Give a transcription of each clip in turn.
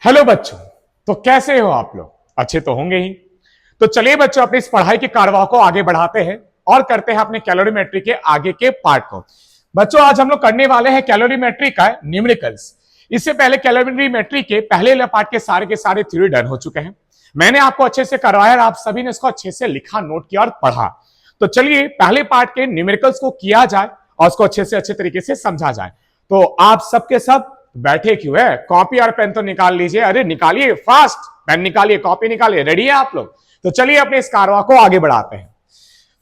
Hello बच्चों। तो कैसे हो आप लोग? अच्छे तो होंगे ही। तो चलिए बच्चों, अपनी इस पढ़ाई के कारवां को आगे बढ़ाते हैं और करते हैं अपने कैलोरीमेट्री के आगे के पार्ट को। बच्चों, आज हम लोग करने वाले हैं कैलोरीमेट्री का न्यूमेरिकल्स। इससे पहले कैलोरीमेट्री के पहले पार्ट के सारे थ्योरी डन हो चुके हैं। मैंने आपको अच्छे से करवाया और आप सभी ने इसको अच्छे से लिखा, नोट किया और पढ़ा। तो चलिए पहले पार्ट के न्यूमेरिकल्स को किया जाए और उसको अच्छे तरीके से समझा जाए। तो आप सबके सब बैठे क्यों है? कॉपी और पेन तो निकाल लीजिए। अरे निकालिए, फास्ट पेन निकालिए, कॉपी निकालिए। रेडी है आप लोग? तो चलिए अपने इस कारवां को आगे बढ़ाते हैं।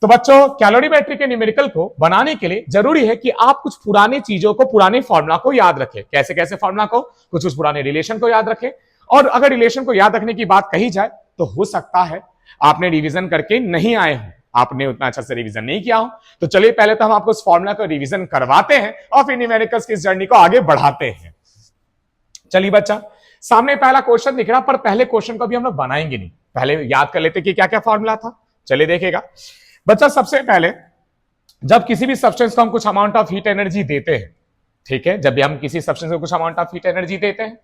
तो बच्चों, कैलोरीमेट्री के न्यूमेरिकल को बनाने के लिए जरूरी है कि आप कुछ पुरानी चीजों को, पुराने फॉर्मूला को याद रखें। कैसे कैसे फॉर्मूला को? कुछ पुराने रिलेशन को याद रखें। और अगर रिलेशन को याद रखने की बात कही जाए तो हो सकता है आपने रिविजन करके नहीं आए हो, आपने उतना अच्छा से रिवीजन नहीं किया हो। तो चलिए पहले तो हम आपको इस फॉर्मूला को रिवीजन करवाते हैं और फिर न्यूमेरिकल्स की इस जर्नी को आगे बढ़ाते हैं। चलिए बच्चा, सामने पहला क्वेश्चन दिख रहा, पर पहले क्वेश्चन को भी हम लोग बनाएंगे नहीं, पहले याद कर लेते कि क्या क्या फॉर्मूला था। चलिए देखेगा बच्चा, सबसे पहले जब किसी भी सब्सटेंस को हम कुछ अमाउंट ऑफ हीट एनर्जी देते हैं, ठीक है, जब भी हम किसी सब्सटेंस को कुछ अमाउंट ऑफ हीट एनर्जी देते हैं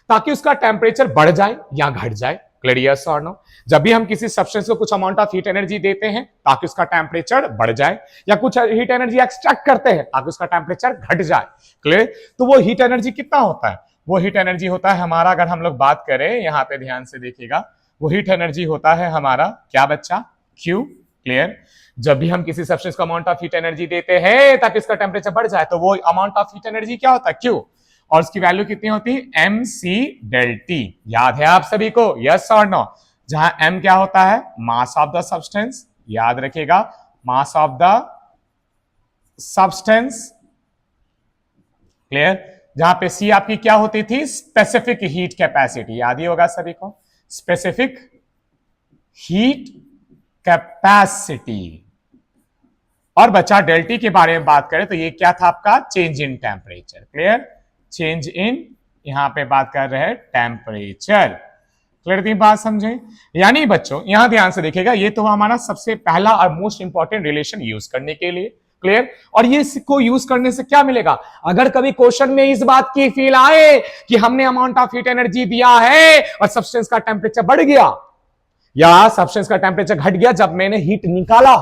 ताकि उसका टेम्परेचर बढ़ जाए या घट जाए, क्लियर यस और नो? जब भी हम किसी सब्सटेंस को कुछ अमाउंट ऑफ हीट एनर्जी देते हैं ताकि उसका टेम्परेचर बढ़ जाए, या कुछ हीट एनर्जी एक्सट्रैक्ट करते हैं ताकि उसका टेम्परेचर घट जाए, क्लियर? तो वो हीट एनर्जी कितना होता है? वो हीट एनर्जी होता है हमारा, अगर हम लोग बात करें, यहां पे ध्यान से देखिएगा, वो हीट एनर्जी होता है हमारा क्या बच्चा? Q, clear? जब भी हम किसी सब्सटेंस को अमाउंट ऑफ हीट एनर्जी देते हैं ताकि इसका टेम्परेचर बढ़ जाए, तो वो अमाउंट ऑफ हीट एनर्जी क्या होता है? Q। और उसकी वैल्यू कितनी होती है? mc ΔT। याद है आप सभी को? यस और नो? जहां m क्या होता है? मास ऑफ द सब्सटेंस, याद रखिएगा, mass of the substance, clear? जहां पे C आपकी क्या होती थी? स्पेसिफिक हीट कैपेसिटी, याद ही होगा सभी को, स्पेसिफिक हीट कैपेसिटी। और बच्चा ΔT के बारे में बात करें तो ये क्या था आपका? Change in temperature, clear? Change in, यहां पे बात कर रहे हैं टेम्परेचर, क्लियर थी बात? समझे? यानी बच्चों यहां ध्यान से देखिएगा, ये तो हमारा सबसे पहला और मोस्ट इंपॉर्टेंट रिलेशन यूज करने के लिए, क्लियर? और ये को यूज करने से क्या मिलेगा? अगर कभी क्वेश्चन में इस बात की फील आए कि हमने अमाउंट ऑफ हीट एनर्जी दिया है और सब्सटेंस का टेम्परेचर बढ़ गया या सब्सटेंस का टेम्परेचर घट गया जब मैंने हीट निकाला,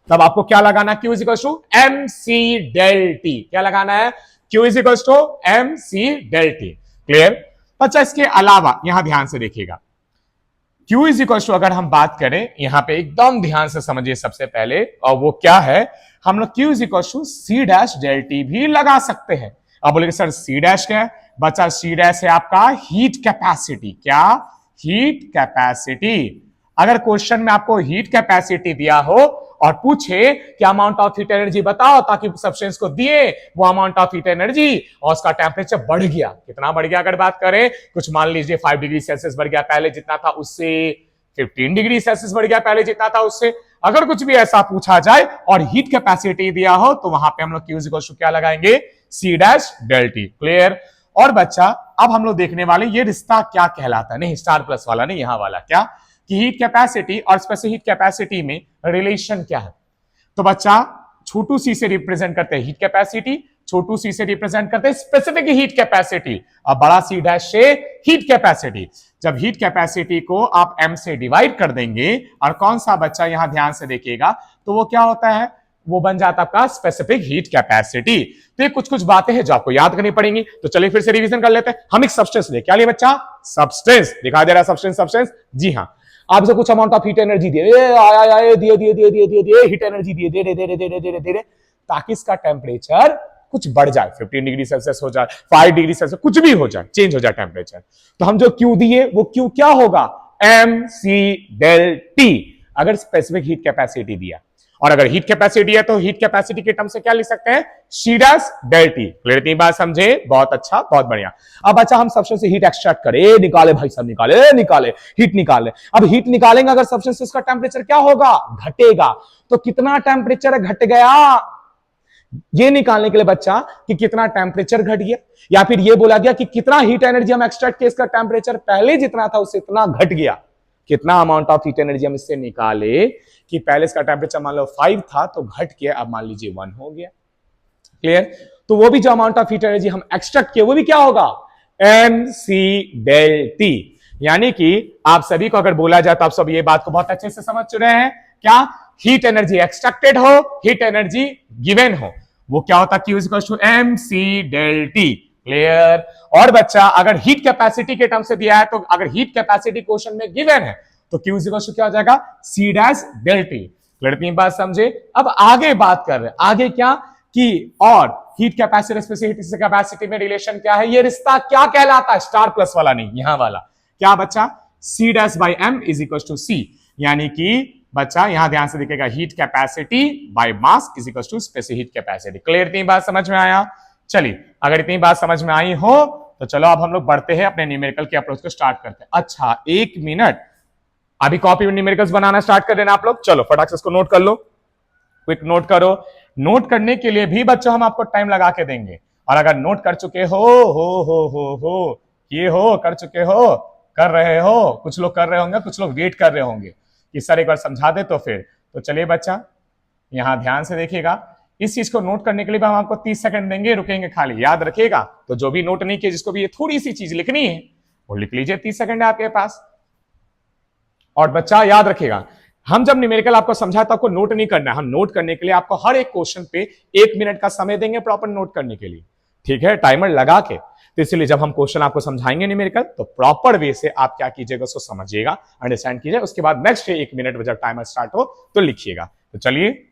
तब आपको क्या लगाना? Q is equal to mc ΔT। क्या लगाना है? Q is equal to mc ΔT, clear? अच्छा, इसके अलावा यहां ध्यान से देखिएगा, Q इज इक्वल टू, अगर हम बात करें यहां पे एकदम ध्यान से समझिए सबसे पहले, और वो क्या है, हम लोग Q is equal to C dash ΔT भी लगा सकते हैं। अब बोलेंगे सर C डैश क्या है? बच्चा C डैश है आपका हीट कैपेसिटी। क्या? Heat capacity. अगर क्वेश्चन में आपको हीट कैपेसिटी दिया हो और पूछे कि अमाउंट ऑफ हीट एनर्जी बताओ ताकि सब्सटेंस को दिए वो अमाउंट ऑफ हीट एनर्जी और उसका टेम्परेचर बढ़ गया, कितना बढ़ गया? अगर बात करें कुछ मान लीजिए 5 डिग्री सेल्सियस बढ़ गया पहले जितना था उससे, 15 डिग्री सेल्सियस बढ़ गया पहले जितना था उससे, अगर कुछ भी ऐसा पूछा जाए और हीट कैपेसिटी दिया हो तो वहां पे हम लोग Q इक्वल टू क्या लगाएंगे? C dash ΔT, clear? और बच्चा अब हम लोग देखने वाले ये रिश्ता क्या कहलाता है, नहीं स्टार प्लस वाला नहीं, यहां वाला, क्या कि हीट कैपेसिटी और स्पेसिफिक हीट कैपेसिटी में रिलेशन क्या है। तो बच्चा छोटू सी से रिप्रेजेंट करते हैं हीट कैपेसिटी, छोटू सी से रिप्रेजेंट करते हैं स्पेसिफिक हीट कैपेसिटी, और बड़ा सी डैश से हीट कैपेसिटी। जब हीट कैपेसिटी को आप m से डिवाइड कर देंगे और कौन सा बच्चा, यहां ध्यान से देखिएगा, तो वो क्या होता है? वो बन जाता आपका स्पेसिफिक हीट कैपेसिटी। तो ये कुछ कुछ बातें हैं जो आपको याद करनी पड़ेंगी। तो चलिए फिर से रिवीजन कर लेते हैं। हम एक सब्सटेंस ले, क्या लिए बच्चा? सब्सटेंस, दिखा दे रहा सब्सटेंस, जी हाँ। आप इसे कुछ अमाउंट ऑफ हीट एनर्जी दिए, दिए हीट एनर्जी दिए, धीरे ताकि इसका टेम्परेचर कुछ बढ़ जाए, 15 डिग्री सेल्सियस हो जाए, 5 डिग्री सेल्सियस, कुछ भी हो जाए, चेंज हो जाए टेम्परेचर। तो हम जो Q दिए वो Q क्या होगा? mc ΔT, अगर स्पेसिफिक हीट कैपेसिटी दिया। और अगर हीट कैपेसिटी है तो हीट कैपेसिटी के टर्म से क्या लिख सकते हैं? C dash ΔT, clear? इतनी बात समझे? बहुत अच्छा, बहुत बढ़िया। अब अच्छा, हम सब्सटेंस से हीट एक्सट्रैक्ट करें, निकाले भाई सब, निकाले हीट निकाले। अब हीट निकालेंगे अगर सब्सटेंस, उसका टेम्परेचर क्या होगा? घटेगा। तो कितना टेम्परेचर घट गया, ये निकालने के लिए बच्चा कि कितना टेम्परेचर घट गया, या फिर ये बोला गया कि कितना हीट एनर्जी हम एक्सट्रैक्ट किए, इसका टेम्परेचर पहले जितना था उससे इतना घट गया। कितना अमाउंट ऑफ हीट एनर्जी हम इससे निकाले कि पहले इसका टेम्परेचर मान लो 5 था तो घट के अब मान लीजिए 1 हो गया, क्लियर? तो वो भी जो अमाउंट ऑफ हीट एनर्जी हम एक्सट्रैक्ट किए वो भी क्या होगा? M C del T. यानी कि आप सभी को अगर बोला जाए तो आप सब ये बात को बहुत अच्छे से समझ रहे हैं। क्या हीट एनर्जी एक्सट्रैक्टेड हो, हीट एनर्जी गिवन हो, वो क्या होता है, Q equals to M C del T. Clear. और बच्चा अगर हीट कैपेसिटी के टर्म से दिया है तो अगर हीट कैपेसिटी क्वेश्चन में गिवन है तो Q इक्वल्स टू क्या हो जाएगा, C dash del T. Clear, तीन बात समझे। अब आगे बात कर रहे हैं, आगे क्या कि और हीट कैपेसिटी स्पेसिफिक कैपेसिटी में रिलेशन क्या है, ये रिश्ता क्या कहलाता है, स्टार प्लस वाला नहीं, यहां वाला क्या बच्चा, C dash by M is equal to C. यानी कि बच्चा यहां ध्यान से दिखेगा heat capacity by mass is equal to specific heat capacity. Clear, इतनी बात समझ में आया। चलिए अगर इतनी बात समझ में आई हो तो चलो अब हम लोग बढ़ते हैं अपने न्यूमेरिकल के अप्रोच को स्टार्ट करते हैं। अच्छा एक मिनट, अभी कॉपी में न्यूमेरिकल्स बनाना स्टार्ट कर देना आप लोग। चलो फटाक से इसको नोट कर लो, क्विक नोट करो। नोट करने के लिए भी बच्चों हम आपको टाइम लगा के देंगे, और अगर नोट कर चुके हो ये हो कर चुके हो, कर रहे हो, कुछ लोग कर रहे होंगे, कुछ लोग वेट कर रहे होंगे कि सर एक बार समझा दे तो फिर। तो चलिए बच्चा यहां ध्यान से देखिएगा, इस चीज को नोट करने के लिए हम आपको 30 सेकंड देंगे, रुकेंगे खाली, याद रखिएगा। तो जो भी नोट नहीं किया, जिसको भी ये थोड़ी सी चीज लिखनी है वो लिख लीजिए, 30 सेकंड है आपके पास। और बच्चा याद रखिएगा, हम जब न्यूमेरिकल आपको समझा तो आपको नोट नहीं करना है, हम नोट करने के लिए आपको हर एक क्वेश्चन पे 1 मिनट का समय देंगे प्रॉपर नोट करने के लिए, ठीक है, टाइमर लगा के। तो इसलिए जब हम क्वेश्चन आपको समझाएंगे न्यूमेरिकल तो प्रॉपर वे से आप क्या कीजिएगा, उसको समझिएगा, अंडरस्टैंड कीजिए, उसके बाद नेक्स्ट 1 मिनट जब टाइमर स्टार्ट हो तो लिखिएगा। तो चलिए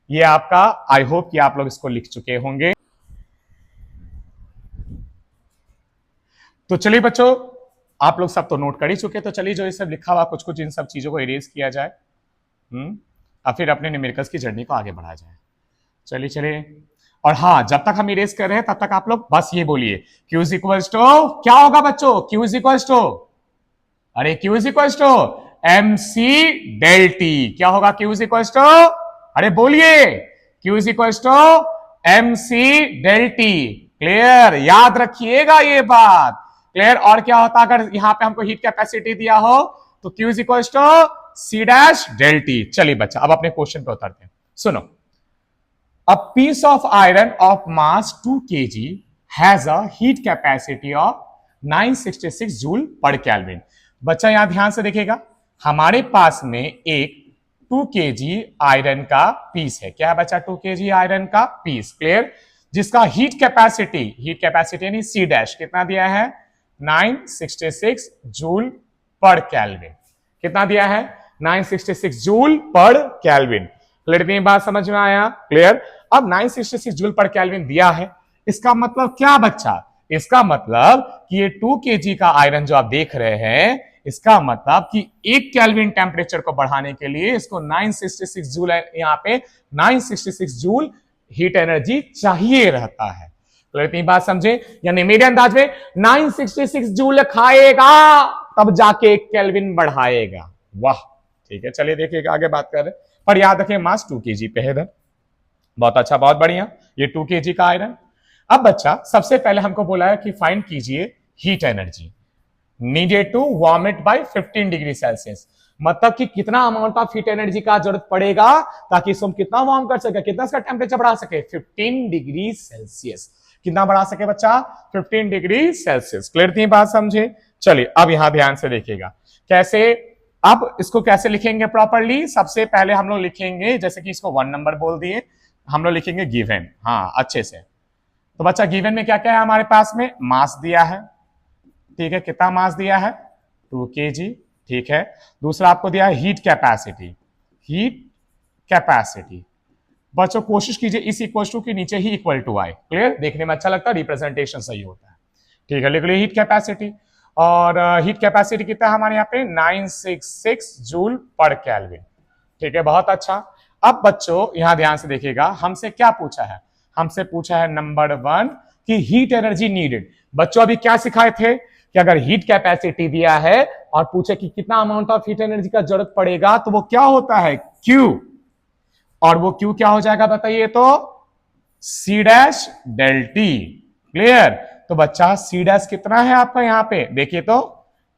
ये आपका, आई होप कि आप लोग इसको लिख चुके होंगे। तो चलिए बच्चों आप लोग सब तो नोट कर ही चुके, तो चलिए जो ये सब लिखा हुआ कुछ कुछ इन सब चीजों को इरेज किया जाए, और फिर अपने न्यूमेरिकल्स की जर्नी को आगे बढ़ाया जाए। चलिए चलिए, और हाँ जब तक हम इरेज कर रहे हैं तब तक आप लोग बस ये बोलिए Q इज इक्वल्स टू, क्या होगा बच्चों, Q इज इक्वल्स टू, अरे Q is equals to M C del T. क्या होगा Q इज इक्वल्स टू, अरे बोलिए, Q is equals to M C del T. Clear, याद रखिएगा ये बात। क्लियर, और क्या होता अगर यहां पे हमको हीट कैपेसिटी दिया हो तो Q is equals to C dash del T. चलिए बच्चा अब अपने क्वेश्चन पे उतरते हैं, सुनो। A piece of iron of mass 2 kg has a heat capacity of 966 joule पर केल्विन। बच्चा यहां ध्यान से देखिएगा, हमारे पास में एक 2 kg आयरन का पीस है। क्या है बच्चा, 2 kg आयरन का पीस। क्लियर, जिसका हीट कैपेसिटी यानी सी डैश कितना दिया है, 966 जूल पर केल्विन। कितना दिया है, 966 जूल पर केल्विन। क्लियर, बात समझ में आया। क्लियर, अब 966 जूल पर केल्विन दिया है, इसका मतलब क्या बच्चा, इसका मतलब कि ये 2 kg का आयरन जो आप देख रहे हैं, इसका मतलब कि 1 केल्विन टेम्परेचर को बढ़ाने के लिए इसको 966 जूल, यहां पे 966 जूल हीट एनर्जी चाहिए रहता है। क्लियर, बात समझे, यानी मेरे अंदाज में 966 जूल खाएगा तब जाके 1 केल्विन बढ़ाएगा। वाह, ठीक है, चलिए देखिएगा आगे बात कर रहे हैं, पर याद रखें मास 2 kg पे है। बहुत अच्छा, बहुत बढ़िया, ये 2 kg का आयरन। अब बच्चा सबसे पहले हमको बोला है कि फाइंड कीजिए heat energy needed to warm it by 15 degree Celsius. मतलब कि कितना अमाउंट ऑफ हीट एनर्जी का जरूरत पड़ेगा ताकि इसको हम कितना वार्म कर सके, कितना इसका टेम्परेचर बढ़ा सके, 15 डिग्री सेल्सियस। कितना बढ़ा सके बच्चा, 15 डिग्री सेल्सियस। क्लियर थी बात, समझे। चलिए अब यहां ध्यान से देखिएगा कैसे, अब इसको कैसे लिखेंगे प्रॉपरली। सबसे पहले हम लोग लिखेंगे, जैसे कि इसको 1 नंबर बोल दिए, हम लोग लिखेंगे गिवन, हाँ अच्छे से। तो बच्चा गिवन में क्या क्या है हमारे पास में, मास दिया है, ठीक है, कितना मास दिया है, 2 kg, ठीक है। दूसरा आपको दिया है हीट कैपेसिटी। बच्चों कोशिश कीजिए इस इक्वल टू के नीचे ही इक्वल टू आए। क्लियर, देखने में अच्छा लगता है, रिप्रेजेंटेशन सही होता है, ठीक है। लिख लीजिए हीट कैपेसिटी, और हीट कैपेसिटी कितना है हमारे यहाँ पे, 966 जूल पर केल्विन, ठीक है, बहुत अच्छा। अब बच्चों यहां ध्यान से देखिएगा, हमसे क्या पूछा है, हमसे पूछा है नंबर 1 कि हीट एनर्जी नीडेड। बच्चों अभी क्या सिखाए थे कि अगर हीट कैपेसिटी दिया है और पूछे कि कितना अमाउंट ऑफ हीट एनर्जी का जरूरत पड़ेगा तो वो क्या होता है, Q, और वो Q क्या हो जाएगा बताइए तो, C dash del T. Clear, तो बच्चा सी डैश कितना है आपका यहां पे देखिए तो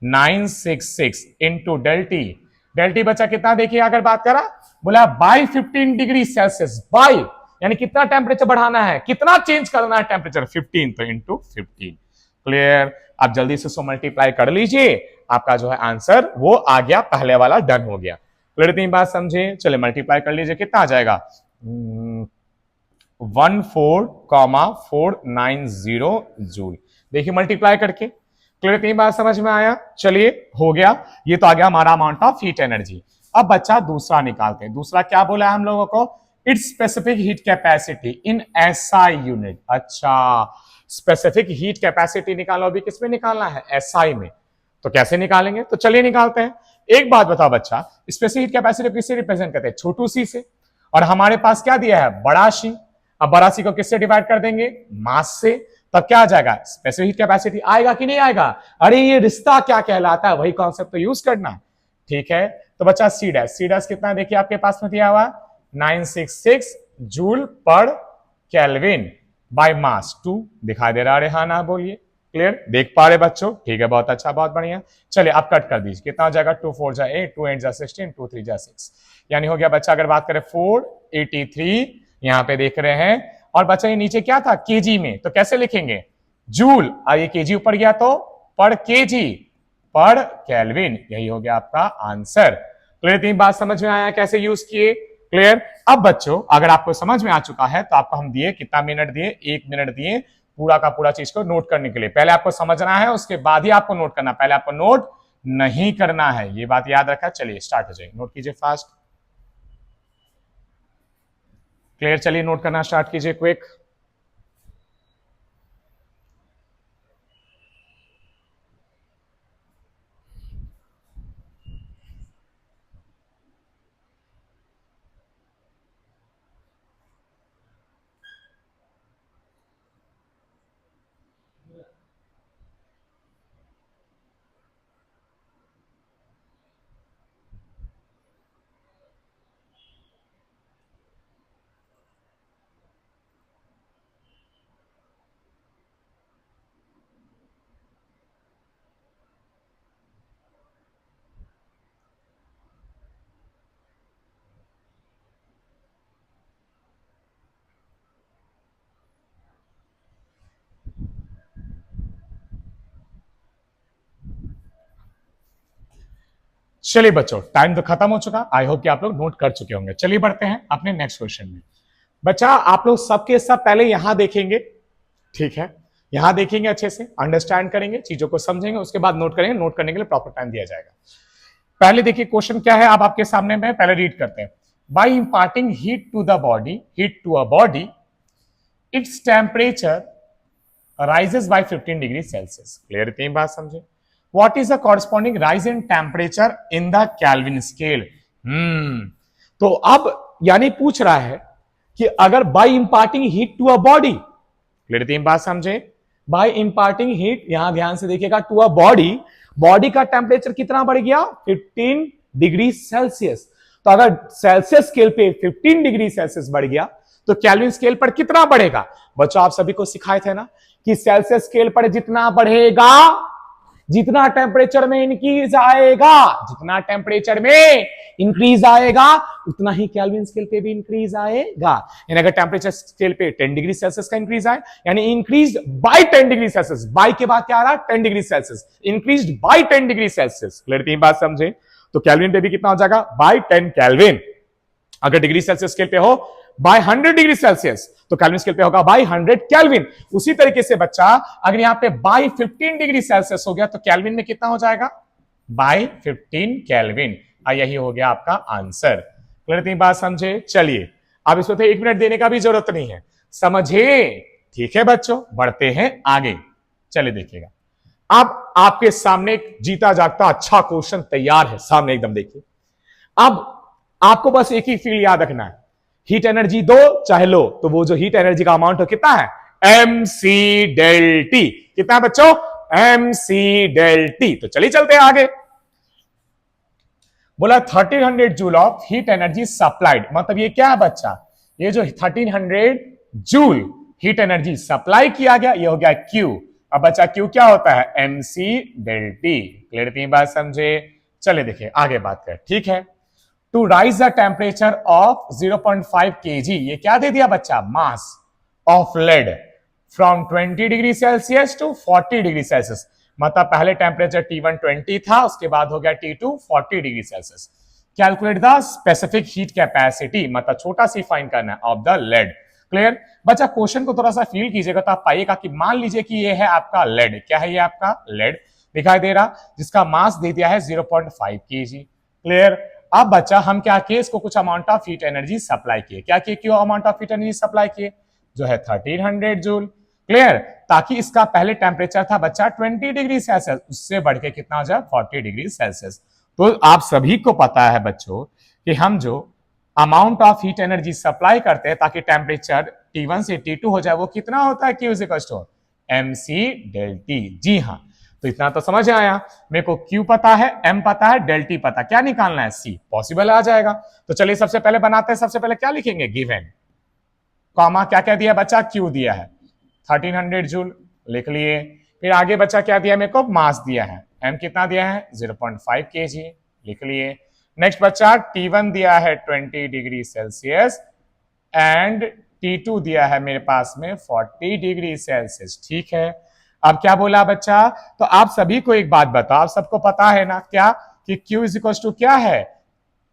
966 इंटू डेल टी बच्चा कितना, देखिए अगर बात करा, बोला बाई 15 डिग्री सेल्सियस, बाई यानी कितना टेम्परेचर बढ़ाना है, कितना चेंज करना है टेम्परेचर, 15, तो इंटू 15। क्लियर, आप जल्दी से मल्टीप्लाई कर लीजिए, आपका जो है आंसर वो आ गया, पहले वाला डन हो गया। क्लियर बात समझे? चलिए मल्टीप्लाई कर लीजिए, कितना आ जाएगा 14,490 जूल। देखिए मल्टीप्लाई करके, क्लियर बात समझ में आया? चलिए हो गया, ये तो आ गया हमारा अमाउंट ऑफ हीट एनर्जी। अब बच्चा दूसरा निकालते हैं। दूसरा क्या बोला है हम लोगों को? It's specific heat capacity in SI unit. अच्छा, स्पेसिफिक हीट कैपेसिटी निकालो, अभी किसमें निकालना है? एसआई में। तो कैसे निकालेंगे? तो चलिए निकालते हैं। एक बात बताओ बच्चा, स्पेसिफिक हीट कैपेसिटी किससे रिप्रेजेंट करते हैं? छोटू सी से, और हमारे पास क्या दिया है? बड़ा सी। अब बड़ा सी को किससे डिवाइड कर देंगे? मास से। तब क्या आ जाएगा? स्पेसिफिक हीट कैपेसिटी आएगा कि नहीं आएगा? अरे ये रिश्ता क्या कहलाता है, वही कॉन्सेप्ट तो यूज करना। ठीक है, तो बच्चा सी डैश कितना है? देखिए आपके पास में दिया हुआ 966 जूल पर केल्विन बाय मास 2 दिखाई दे रहा है। हाँ ना बोलिए, क्लियर? देख पा रहे बच्चों? ठीक है, बहुत अच्छा, बहुत बढ़िया। चलिए आप कट कर दीजिए, कितना हो जाएगा? 2 4 जा 8, 2 8 जा 16, 2 3 जा 6, यानी हो गया बच्चा, अगर बात करें 483 यहां पे देख रहे हैं। और बच्चा ये नीचे क्या था? केजी में, तो कैसे लिखेंगे? जूल, और ये केजी ऊपर गया तो पर केजी पर केल्विन, यही हो गया आपका आंसर। क्लियर? 3 बात समझ में आया कैसे यूज किए? क्लियर? अब बच्चों अगर आपको समझ में आ चुका है तो आपको हम दिए कितना मिनट दिए? 1 मिनट दिए पूरा का पूरा चीज को नोट करने के लिए। पहले आपको समझना है, उसके बाद ही आपको नोट करना, पहले आपको नोट नहीं करना है, ये बात याद रखा। चलिए स्टार्ट हो जाए, नोट कीजिए फास्ट। क्लियर? चलिए नोट करना स्टार्ट कीजिए क्विक। चलिए बच्चों टाइम तो खत्म हो चुका, आई होप कि आप लोग नोट कर चुके होंगे। चलिए बढ़ते हैं अपने नेक्स्ट क्वेश्चन में। बच्चा आप लोग सबके सब पहले यहां देखेंगे, ठीक है? यहां देखेंगे, अच्छे से अंडरस्टैंड करेंगे, चीजों को समझेंगे, उसके बाद नोट करेंगे। नोट करने के लिए प्रॉपर टाइम दिया जाएगा। पहले देखिए क्वेश्चन क्या है, अब आपके सामने में, पहले रीड करते हैं। By imparting heat to the body, heat to a body, its temperature rises by 15 degree Celsius. Clear? इतनी बात समझे? What is the corresponding rise in temperature in the Kelvin scale? तो अब यानी पूछ रहा है कि अगर by imparting heat to a body, clear? इतनी बात समझे? बाय इंपार्टिंग हीट, यहां ध्यान से देखिएगा, टू अ बॉडी, बॉडी का टेम्परेचर कितना बढ़ गया? 15 डिग्री सेल्सियस। तो अगर सेल्सियस स्केल पे 15 डिग्री सेल्सियस बढ़ गया तो केल्विन स्केल पर कितना बढ़ेगा? बच्चों आप सभी को सिखाए थे ना कि सेल्सियस स्केल पर जितना बढ़ेगा, जितना टेम्परेचर में इंक्रीज आएगा, जितना टेम्परेचर में इंक्रीज आएगा उतना ही केल्विन स्केल पे भी इंक्रीज आएगा। यानी अगर टेम्परेचर स्केल पे 10 डिग्री सेल्सियस का इंक्रीज आए, यानी increase by 10 degree Celsius, by के बाद क्या आ रहा? 10 degree Celsius, increase by 10 degree Celsius. Clear? तीन बात समझे? तो केल्विन पे भी कितना हो जाएगा? By 10 kelvin. अगर डिग्री सेल्सियस स्केल पे हो बाय 100 डिग्री सेल्सियस तो केल्विन स्केल पे होगा बाय 100 केल्विन। उसी तरीके से बच्चा अगर यहां पे बाय 15 डिग्री सेल्सियस हो गया तो केल्विन में कितना हो जाएगा? By 15 kelvin. यही हो गया आपका आंसर। क्लियर? इतनी बात समझे? चलिए अब इसमें तो 1 मिनट देने का भी जरूरत नहीं है, समझे? ठीक है बच्चों, बढ़ते हैं आगे। चलिए देखिएगा, अब आपके सामने एक जीता जागता अच्छा क्वेश्चन तैयार है सामने, एकदम देखिए। अब आपको बस एक ही फील्ड याद रखना है, हीट एनर्जी दो चाहे लो, तो वो जो हीट एनर्जी का अमाउंट हो कितना है? mc del t। कितना है बच्चों? mc del t। तो चलिए चलते हैं आगे। बोला 1300 joule of heat energy supplied, मतलब ये क्या है बच्चा? ये जो 1300 जूल हीट एनर्जी सप्लाई किया गया, ये हो गया Q। अब बच्चा Q क्या होता है? mc del t। क्लियर? तीन बात समझे? चलिए देखिए आगे बात करें, ठीक है? To rise the temperature of 0.5 kg, ये क्या दे दिया बच्चा? Mass of lead from 20 degree Celsius to 40 degree Celsius. मतलब पहले टेम्परेचर T1 20 था, उसके बाद हो गया T2 40 degree Celsius. Calculate the specific heat capacity, मतलब छोटा सी फाइन करना है, ऑफ द लेड। क्लियर बच्चा, क्वेश्चन को थोड़ा सा फील कीजिएगा तो आप पाइएगा कि मान लीजिए कि ये है आपका लेड। क्या है ये आपका लेड दिखाई दे रहा, जिसका मास दे दिया है 0.5 kg। क्लियर, अब बच्चा हम क्या किए, इसको कुछ amount of heat energy supply किए। क्या किए, क्यों amount of heat energy supply किए, जो है 1300 जूल। क्लियर, ताकि इसका पहले टेम्परेचर था बच्चा 20 डिग्री सेल्सियस, उससे बढ़ के कितना हो जाए 40 डिग्री सेल्सियस। तो आप सभी को पता है बच्चों कि हम जो amount of heat energy supply करते हैं ताकि टेम्परेचर T1 से T2 हो जाए, वो कितना होता है, Q is equal to mc del T। जी हाँ, तो इतना तो समझ आया। मेरे को Q पता है, M पता है, del T पता, क्या निकालना है, C पॉसिबल आ जाएगा। तो चलिए सबसे पहले बनाते हैं। सबसे पहले क्या लिखेंगे, गिवन कॉमा क्या क्या दिया बच्चा, Q दिया है 1300 जूल, लिख लिए। फिर आगे बच्चा क्या दिया, मेरे को मास दिया है, M कितना दिया है 0.5 kg, लिख लिए। नेक्स्ट बच्चा T1 दिया है 20 डिग्री सेल्सियस एंड T2 दिया है मेरे पास में 40 डिग्री सेल्सियस। ठीक है, अब क्या बोला बच्चा, तो आप सभी को एक बात बताओ, आप सबको पता है ना क्या कि Q इज इक्वल टू क्या है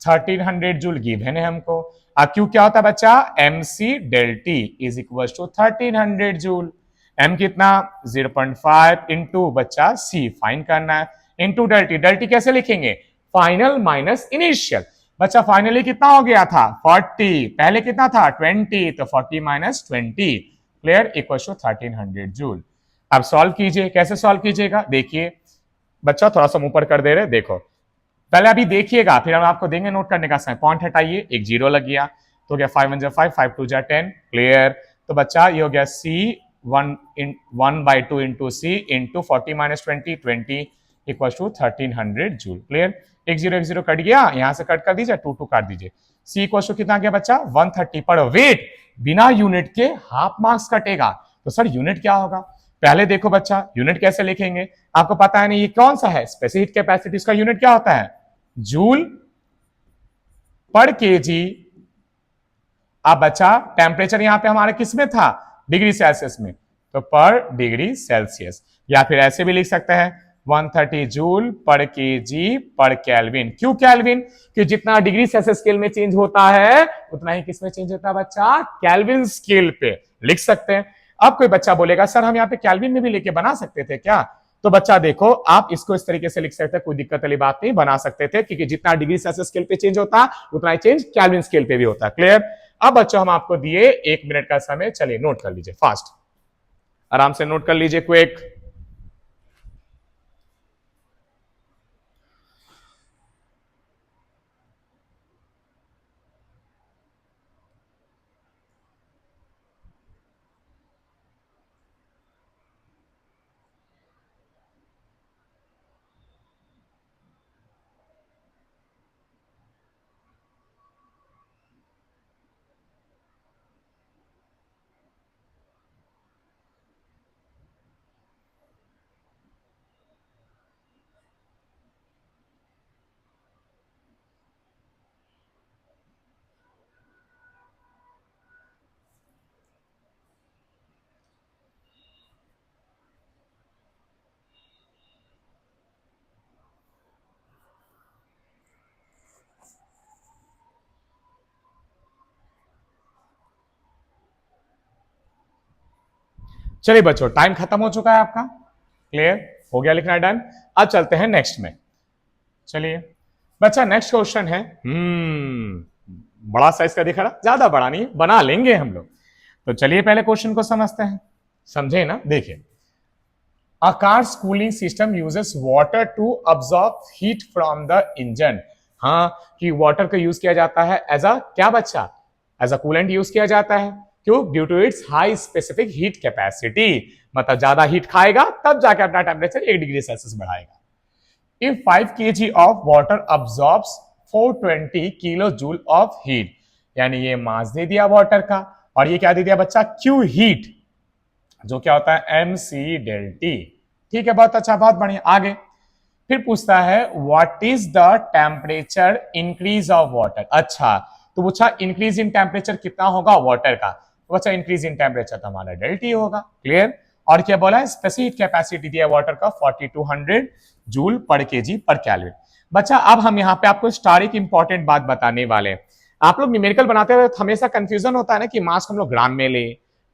1300 जूल गिवन है हमको। अब Q क्या होता है बच्चा, mc del T is equal to 1300 joule. M कितना 0.5 इंटू बच्चा C फाइन करना है, into del T। del T कैसे लिखेंगे, फाइनल माइनस इनिशियल। बच्चा फाइनली कितना हो गया था 40, पहले कितना था 20, तो 40 minus 20 clear equal to 1300 joule. अब सॉल्व कीजिए, कैसे सॉल्व कीजिएगा, देखिए बच्चा थोड़ा सा ऊपर कर दे रहे, देखो पहले अभी देखिएगा, फिर हम आपको देंगे नोट करने का समय। पॉइंट हटाइए, एक जीरो लग गया तो क्या 5 1 जा 5, 5 2 जा 10। क्लियर, तो बच्चा ये हो गया C 1/2 into C into 40 minus 20 20 equal to 1300 joule. Clear, एक जीरो कट गया, यहां से कट कर दीजिए, 2 2 काट दीजिए। C इक्वल टू कितना गया बच्चा 130 पर वेट, बिना यूनिट के हाफ मार्क्स कटेगा। तो सर यूनिट क्या होगा, पहले देखो बच्चा यूनिट कैसे लिखेंगे, आपको पता है नहीं ये कौन सा है स्पेसिफिक कैपेसिटी, इसका यूनिट क्या होता है जूल पर केजी। अब बच्चा टेम्परेचर यहां पे हमारे किस में था, डिग्री सेल्सियस में, तो पर डिग्री सेल्सियस। या फिर ऐसे भी लिख सकते हैं 130 joule per KG per kelvin. क्यों केल्विन, कि जितना डिग्री सेल्सियस स्केल में चेंज होता है उतना ही किस में चेंज होता है बच्चा, केल्विन स्केल पे लिख सकते हैं। अब कोई बच्चा बोलेगा सर हम यहाँ पे केल्विन में भी लेके बना सकते थे क्या, तो बच्चा देखो आप इसको इस तरीके से लिख सकते हैं, कोई दिक्कत वाली बात नहीं, बना सकते थे, क्योंकि जितना डिग्री सेल्सियस स्केल पे चेंज होता है उतना ही चेंज केल्विन स्केल पे भी होता है। क्लियर, अब बच्चों हम आपको दिए 1 मिनट का समय, चलिए नोट कर लीजिए फास्ट, आराम से नोट कर लीजिए क्विक। चलिए बच्चों टाइम खत्म हो चुका है आपका, क्लियर हो गया, लिखना डन। अब चलते हैं नेक्स्ट में। चलिए बच्चा नेक्स्ट क्वेश्चन है, बड़ा साइज का दिख रहा, ज्यादा बड़ा नहीं, बना लेंगे हम लोग। तो चलिए पहले क्वेश्चन को समझते हैं, समझे ना। देखिए, a car's cooling system uses water to absorb heat from the engine. हाँ, कि वाटर का यूज किया जाता है एज अ क्या बच्चा, एज अ कूलेंट यूज किया जाता है। क्यों, due to its high specific heat capacity, मतलब ज्यादा हीट खाएगा तब जाके अपना टेम्परेचर 1 डिग्री सेल्सियस बढ़ाएगा। If 5 kg of water absorbs 420 kilo joule of heat, यानी ये मास दे दिया वाटर का, और ये क्या दे दिया बच्चा, क्यू हीट, जो क्या होता है mc del T। ठीक है, बहुत अच्छा, बहुत बढ़िया। आगे फिर पूछता है what is the temperature increase of water. अच्छा, तो पूछा इंक्रीज इन टेम्परेचर कितना होगा वाटर का, तो बच्चा इंक्रीज इन टेम्परेचर तो हमारा del T होगा। क्लियर, और क्या बोला है, स्पेसिफिक कैपेसिटी दिया वाटर का 4200 जूल पर केजी पर कैलोरी। बच्चा अब हम यहाँ पे आपको स्टार एक इंपॉर्टेंट बात बताने वाले हैं। आप लोग न्यूमेरिकल बनाते हुए हमेशा कंफ्यूजन होता है ना कि मास को हम लोग ग्राम में ले,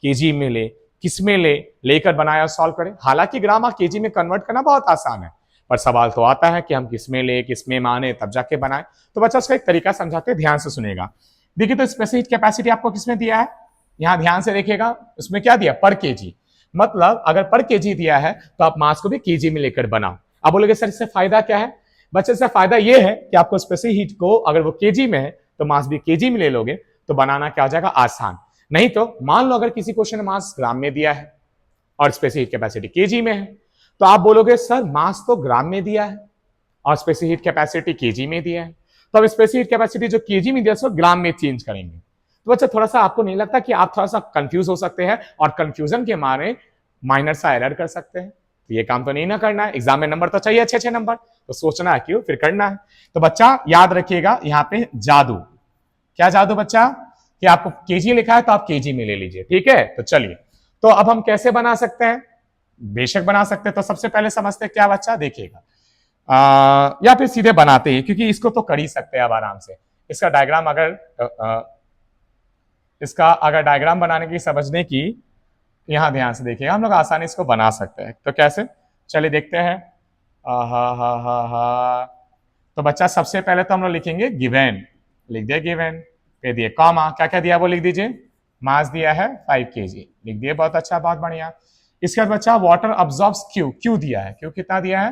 केजी में ले, किस में ले, लेकर बनाया सॉल्व करें। हालांकि ग्राम और केजी में कन्वर्ट करना बहुत आसान है, पर सवाल तो आता है कि हम किस में ले, किस में माने, तब जाके बनाए। तो बच्चा उसका एक तरीका समझाते हैं, ध्यान से सुनेगा। देखिए तो स्पेसिफिक कैपेसिटी आपको किसमें दिया है, यहां ध्यान से देखिएगा, उसमें क्या दिया, पर केजी। मतलब अगर पर केजी दिया है तो आप मास को भी केजी में लेकर बनाओ। अब बोलोगे सर इससे फायदा क्या है, बच्चे से फायदा यह है कि आपको स्पेसिफिक हीट को अगर वो केजी में है तो मास भी केजी में ले लोगे, तो बनाना क्या हो जाएगा, आसान। नहीं तो मान लो अगर किसी क्वेश्चन में मास ग्राम में दिया है और स्पेसिफिक कैपेसिटी केजी में है, तो आप बोलोगे सर मास तो ग्राम में दिया है और स्पेसिफिक कैपेसिटी केजी में दिया है, तो अब स्पेसिफिक कैपेसिटी जो केजी में दिया है ग्राम में चेंज करेंगे। तो बच्चा थोड़ा सा आपको नहीं लगता कि आप थोड़ा सा कंफ्यूज हो सकते हैं और कंफ्यूजन के मारे माइनर सा एरर कर सकते हैं? तो ये काम तो नहीं ना करना है, एग्जाम में नंबर तो चाहिए अच्छे अच्छे नंबर, तो सोचना है क्यों, फिर करना है। तो बच्चा याद रखिएगा यहाँ पे जादू, क्या जादू बच्चा, कि आपको केजी लिखा है तो आप केजी में ले लीजिए, ठीक है। तो चलिए, तो अब हम कैसे बना सकते हैं, बेशक बना सकते हैं। तो सबसे पहले समझते हैं क्या बच्चा, देखिएगा या फिर सीधे बनाते हैं, क्योंकि इसको तो कर ही सकते हैं अब आराम से। इसका डायग्राम अगर डायग्राम बनाने की, समझने की, यहां ध्यान से देखिएगा, हम लोग आसानी इसको बना सकते हैं। तो कैसे, चलिए देखते हैं। हा हा हा हा। तो बच्चा सबसे पहले तो हम लोग लिखेंगे गिवन, लिख दिया गिवन, पे दिए कॉमा, क्या क्या दिया वो लिख दीजिए। मास दिया है 5 केजी, लिख दिए, बहुत अच्छा, बहुत बढ़िया। इसके बाद बच्चा वाटर अब्सॉर्ब्स क्यू, क्यू दिया है, क्यू कितना दिया है,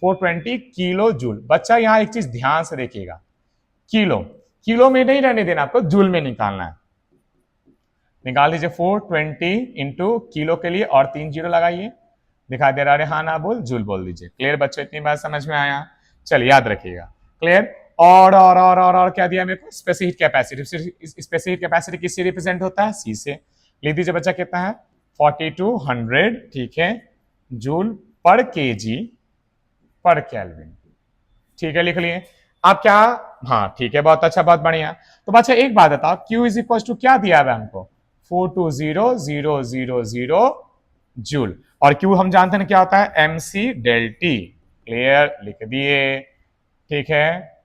420 किलो जूल। बच्चा यहाँ एक चीज ध्यान से देखिएगा, किलो, किलो में नहीं रहने देना, आपको जूल में निकालना है। निकाल दीजिए 420 इंटू किलो के लिए और 3 जीरो लगाइए, दिखाई दे रहा है, हाँ ना बोल, जूल बोल दीजिए। क्लियर बच्चों, इतनी बात समझ में आया, चलिए याद रखिएगा। क्लियर, और क्या दिया मेरे को, स्पेसिफिक कैपेसिटी। स्पेसिफिक कैपेसिटी किससे रिप्रेजेंट होता है, सी से। लिख दीजिए बच्चा कितना है, 4200, ठीक है, joule per KG per kelvin, ठीक है, लिख लिए। आप क्या, हाँ ठीक है, बहुत अच्छा, बहुत बढ़िया। तो बच्चा एक बात बताओ, Q इज इक्वल टू क्या दिया है हमको, 420,000 जूल, और Q हम जानते हैं क्या होता है, MC डेल टी। क्लियर, लिख दिए, ठीक है।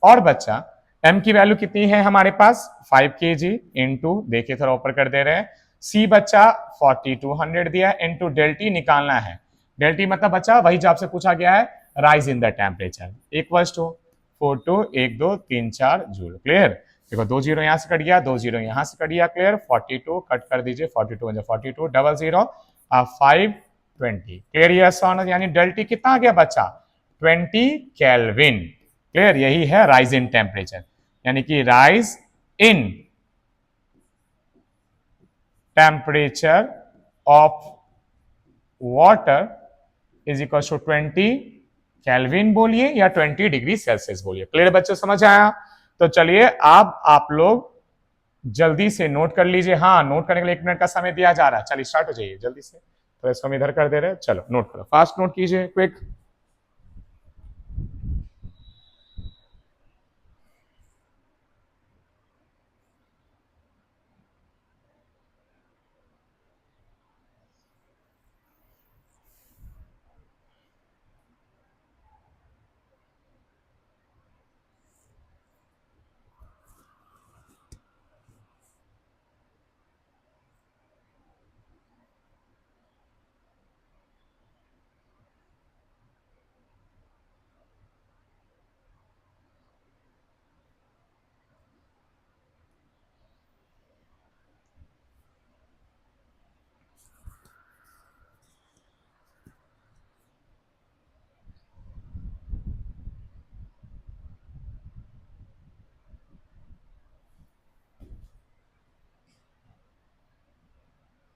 और बच्चा M की वैल्यू कितनी है हमारे पास, 5 केजी इंटू, देखिए थोड़ा ऊपर कर दे रहे हैं, C बच्चा 4200 दिया, इंटू डेल टी निकालना है। डेल टी मतलब बच्चा वही जो आपसे पूछा गया है, rise in the temperature, equals to 42 1 2 3 4 joule. Clear, देखो 2 जीरो यहां से कट गया, 2 जीरो यहां से कट गया। क्लियर, 42 कट कर दीजिए, 42 42 00 520। क्लियर, यस और नो, यानी डेल टी कितना आ गया बच्चा, 20 केल्विन। क्लियर, यही है राइज इन टेम्परेचर, यानी कि rise in temperature of water is equal to 20 kelvin बोलिए या 20 डिग्री सेल्सियस बोलिए। क्लियर बच्चों, समझ आया? तो चलिए अब आप लोग जल्दी से नोट कर लीजिए। हाँ, नोट करने के लिए 1 मिनट का समय दिया जा रहा है। चलिए स्टार्ट हो जाइए जल्दी से, तो इसको हम इधर कर दे रहे हैं। चलो नोट करो, फास्ट नोट कीजिए, क्विक।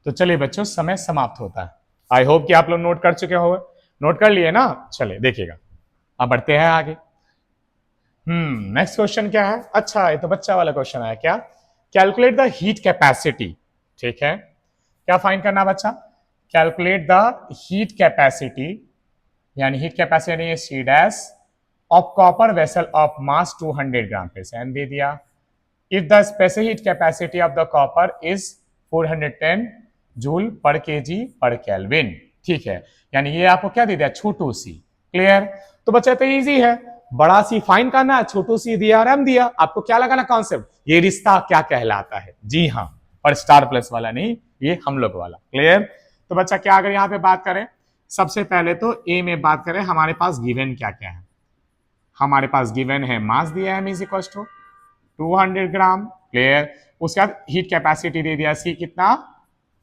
तो चलिए बच्चों, समय समाप्त होता है। आई होप कि आप लोग नोट कर चुके हो, नोट कर लिए ना। चलिए देखिएगा, अब बढ़ते हैं आगे। नेक्स्ट क्वेश्चन क्या है, अच्छा ये तो बच्चा वाला क्वेश्चन है क्या, कैलकुलेट द हीट कैपेसिटी। ठीक है, क्या फाइंड करना बच्चा, कैलकुलेट द हीट कैपेसिटी, यानी हीट कैपेसिटी है C dash of copper vessel of mass 200 gram पे से दे दिया। If the specific heat capacity of the copper is 410 joule per KG per kelvin. ठीक है, यानी ये आपको क्या दे दिया, छोटू सी। क्लियर? तो बच्चा तो इजी है, बड़ा सी फाइन करना है, छोटू सी दिया और एम दिया, आपको क्या लगाना कॉन्सेप्ट, ये रिश्ता क्या कहलाता है। जी हाँ, और स्टार प्लस वाला नहीं, ये हम लोग वाला। क्लियर? तो बच्चा क्या अगर यहां पे बात करें, सबसे पहले तो ए में बात करें, हमारे पास गिवन क्या क्या है। हमारे पास गिवन है मास दिया है, is equal to 200 gram. Clear? उसके बाद हीट कैपेसिटी दे दिया सी कितना,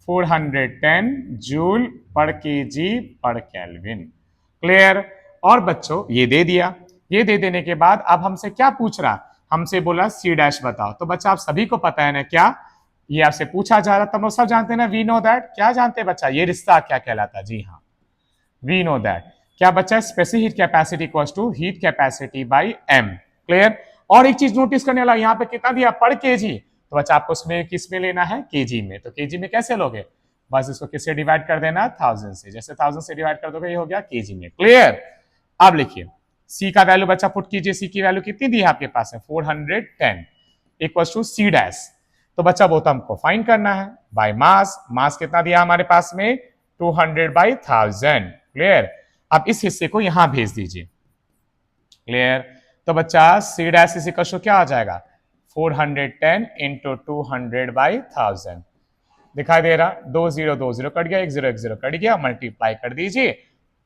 410 joule per KG per kelvin. Clear? और बच्चों ये दे दिया, ये दे देने के बाद अब हमसे क्या पूछ रहा, हमसे बोला सी डैश बताओ। तो बच्चा आप सभी को पता है ना क्या, ये आपसे पूछा जा रहा, तब लोग सब जानते हैं ना, वी नो दैट। क्या जानते हैं बच्चा, ये रिश्ता क्या कहलाता है। जी हाँ, वी नो दैट। क्या बच्चा, specific heat capacity equals to heat capacity by M. Clear? और एक चीज नोटिस करने वाला, यहाँ पे कितना दिया, पर केजी। तो बच्चा आपको उसमें किस में लेना है, केजी में। तो केजी में कैसे लोगे, बस इसको किससे डिवाइड कर देना, 1000 से। जैसे 1000 से डिवाइड कर दोगे, ये हो गया केजी में। क्लियर? अब लिखिए सी का वैल्यू बच्चा पुट कीजिए, सी की वैल्यू कितनी दी है आपके पास है, 410 इक्वल्स टू सी डैश। तो बच्चा वो तो हमको फाइंड करना है बाय मास। मास कितना दिया हमारे पास में, 200/1000। क्लियर? अब इस हिस्से को यहां भेज दीजिए। क्लियर? तो बच्चा C dash is equal to क्या आ जाएगा, 410 इंटू 200/1000। दिखाई दे रहा, 20 कट गया, 10 कट गया, मल्टीप्लाई कर दीजिए,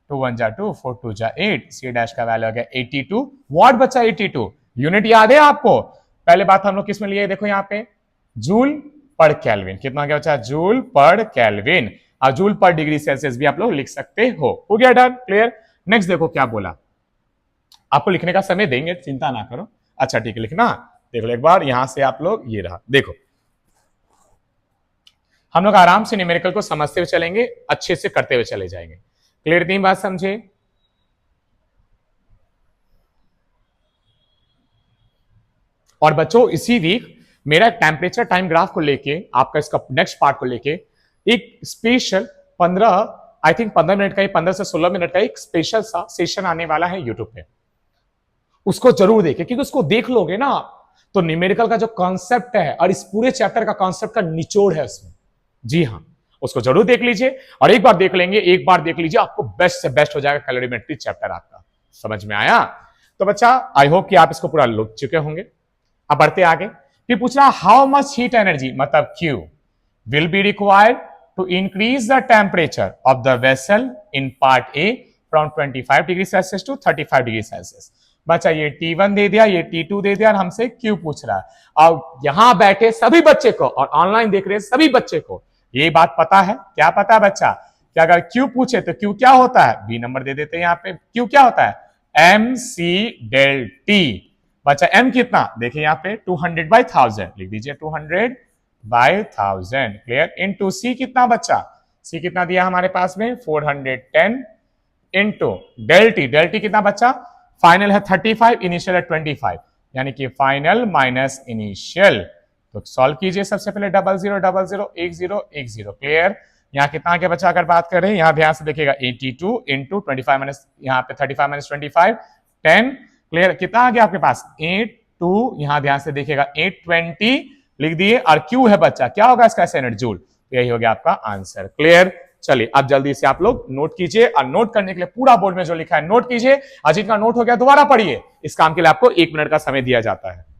2 1 जा 2, 4 2 जा 8, सी डैश का वैल्यू आ गया 82 वॉट। बच्चा 82 यूनिट याद है आपको, पहले बात हम लोग किस में लिए, देखो यहाँ पे जूल पर केल्विन। कितना गया बच्चा, जूल पर केल्विन। और जूल पर डिग्री सेल्सियस भी आप लोग लिख सकते हो गया, डन। क्लियर? नेक्स्ट देखो क्या बोला, आपको लिखने का समय देंगे, चिंता ना करो। अच्छा ठीक है, लिखना देख लो एक बार, यहां से आप लोग ये रहा, देखो हम लोग आराम से न्यूमेरिकल को समझते हुए चलेंगे, अच्छे से करते हुए चले जाएंगे। क्लियर? तीन बात समझे? और बच्चों इसी वीक मेरा टेम्परेचर टाइम ग्राफ को लेके, आपका इसका नेक्स्ट पार्ट को लेके एक स्पेशल 15 आई थिंक 15 मिनट का ही, 15 से 16 मिनट का एक स्पेशल सा सेशन आने वाला है यूट्यूब पे। उसको जरूर देखें, क्योंकि उसको देख लोगे ना तो न्यूमेरिकल का जो कॉन्सेप्ट है और इस पूरे चैप्टर का कॉन्सेप्ट का निचोड़ है उसमें। जी हाँ, उसको जरूर देख लीजिए, और एक बार देख लेंगे, एक बार देख लीजिए, आपको बेस्ट से बेस्ट हो जाएगा कैलोरीमेट्री चैप्टर आपका। समझ में आया? तो बच्चा आई होप कि आप इसको पूरा लिख चुके होंगे। अब बढ़ते आगे, फिर पूछ रहा हाउ मच हीट एनर्जी, मतलब Q will be required to increase the temperature of the vessel in part A from 25 degree Celsius to 35 degree Celsius. बच्चा ये T1 दे दिया, ये T2 दे दिया, और हमसे क्यू पूछ रहा है। और यहां बैठे सभी बच्चे को और ऑनलाइन देख रहे सभी बच्चे को ये बात पता है, क्या पता है बच्चा, कि अगर क्यू पूछे तो क्यू क्या होता है, बी नंबर दे देते हैं यहाँ पे, क्यू क्या होता है, एम सी डेल टी। बच्चा एम कितना, देखिए यहाँ पे 200/1000 लिख दीजिए, 200/1000। क्लियर? इनटू सी कितना बच्चा, सी कितना दिया हमारे पास में, 410 into del T, del T कितना बच्चा, फाइनल है 35, इनिशियल है 25, यानी कि फाइनल माइनस इनिशियल। तो सॉल्व कीजिए सबसे पहले, 00 00 10 10। क्लियर? यहाँ कितना आ गया बच्चा, अगर बात करें यहाँ ध्यान से देखिएगा, 82 इंटू 25 माइनस, यहाँ पे 35 माइनस 25 10। क्लियर? कितना आ गया आपके पास, 82, यहां ध्यान से देखिएगा 820 लिख दिए, और क्यू है बच्चा, क्या होगा इसका एनर्जी जूल। यही हो गया आपका आंसर। क्लियर? चलिए अब जल्दी से आप लोग नोट कीजिए, और नोट करने के लिए पूरा बोर्ड में जो लिखा है नोट कीजिए। अजीत का नोट हो गया, दोबारा पढ़िए, इस काम के लिए आपको 1 मिनट का समय दिया जाता है।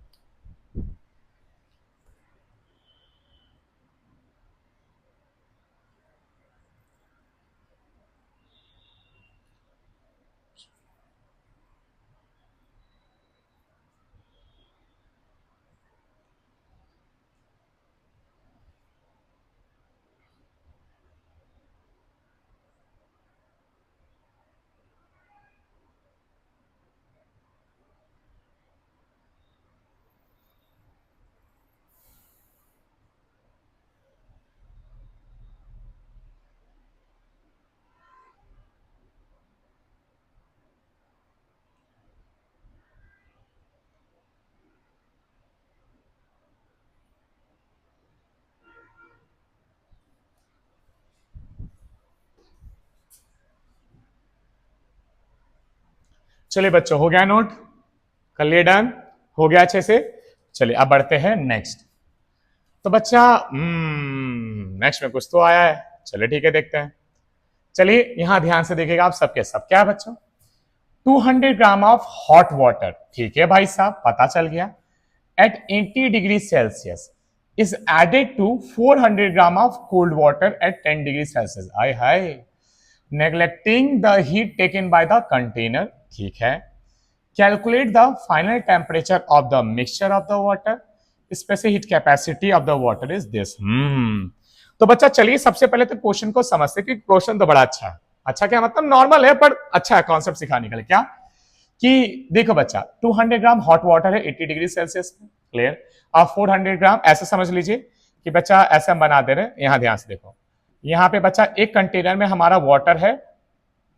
चलिए बच्चों, हो गया नोट, कर लिए डन, हो गया अच्छे से। चलिए अब बढ़ते हैं नेक्स्ट। तो बच्चा नेक्स्ट में कुछ तो आया है, चलिए ठीक है देखते हैं। चलिए यहां ध्यान से देखिएगा आप सबके सब, क्या है बच्चों, 200 ग्राम ऑफ हॉट वाटर, ठीक है भाई साहब पता चल गया, at 80 degrees Celsius is added to 400 gram of cold water at 10 degrees Celsius. I hi, neglecting the heat taken by the container, ठीक है। Calculate the final temperature of the mixture of the water. Specific heat capacity of the water is this. तो बच्चा चलिए सबसे पहले तो question को समझते कि क्वेश्चन तो बड़ा अच्छा है। अच्छा क्या मतलब नॉर्मल है पर अच्छा है कॉन्सेप्ट सिखाने के लिए। क्या कि देखो बच्चा 200 ग्राम हॉट वाटर है 80 डिग्री सेल्सियस पे, क्लियर। आप 400 ग्राम ऐसे समझ लीजिए कि बच्चा ऐसे हम बना दे रहे हैं, यहां ध्यान से देखो, यहां पे बच्चा एक कंटेनर में हमारा वाटर है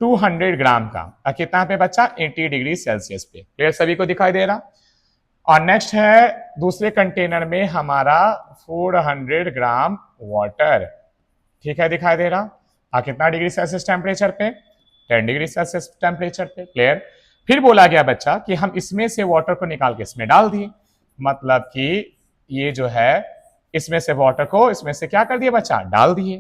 200 ग्राम का, और कितना पे बच्चा 80 डिग्री सेल्सियस पे, क्लियर सभी को दिखाई दे रहा। और नेक्स्ट है दूसरे कंटेनर में हमारा 400 ग्राम वाटर, ठीक है दिखाई दे रहा, और कितना डिग्री सेल्सियस टेम्परेचर पे, 10 डिग्री सेल्सियस टेम्परेचर पे, क्लियर। फिर बोला गया बच्चा कि हम इसमें से वाटर को निकाल के इसमें डाल दिए, मतलब कि ये जो है इसमें से वाटर को इसमें से क्या कर दिया बच्चा, डाल दिए,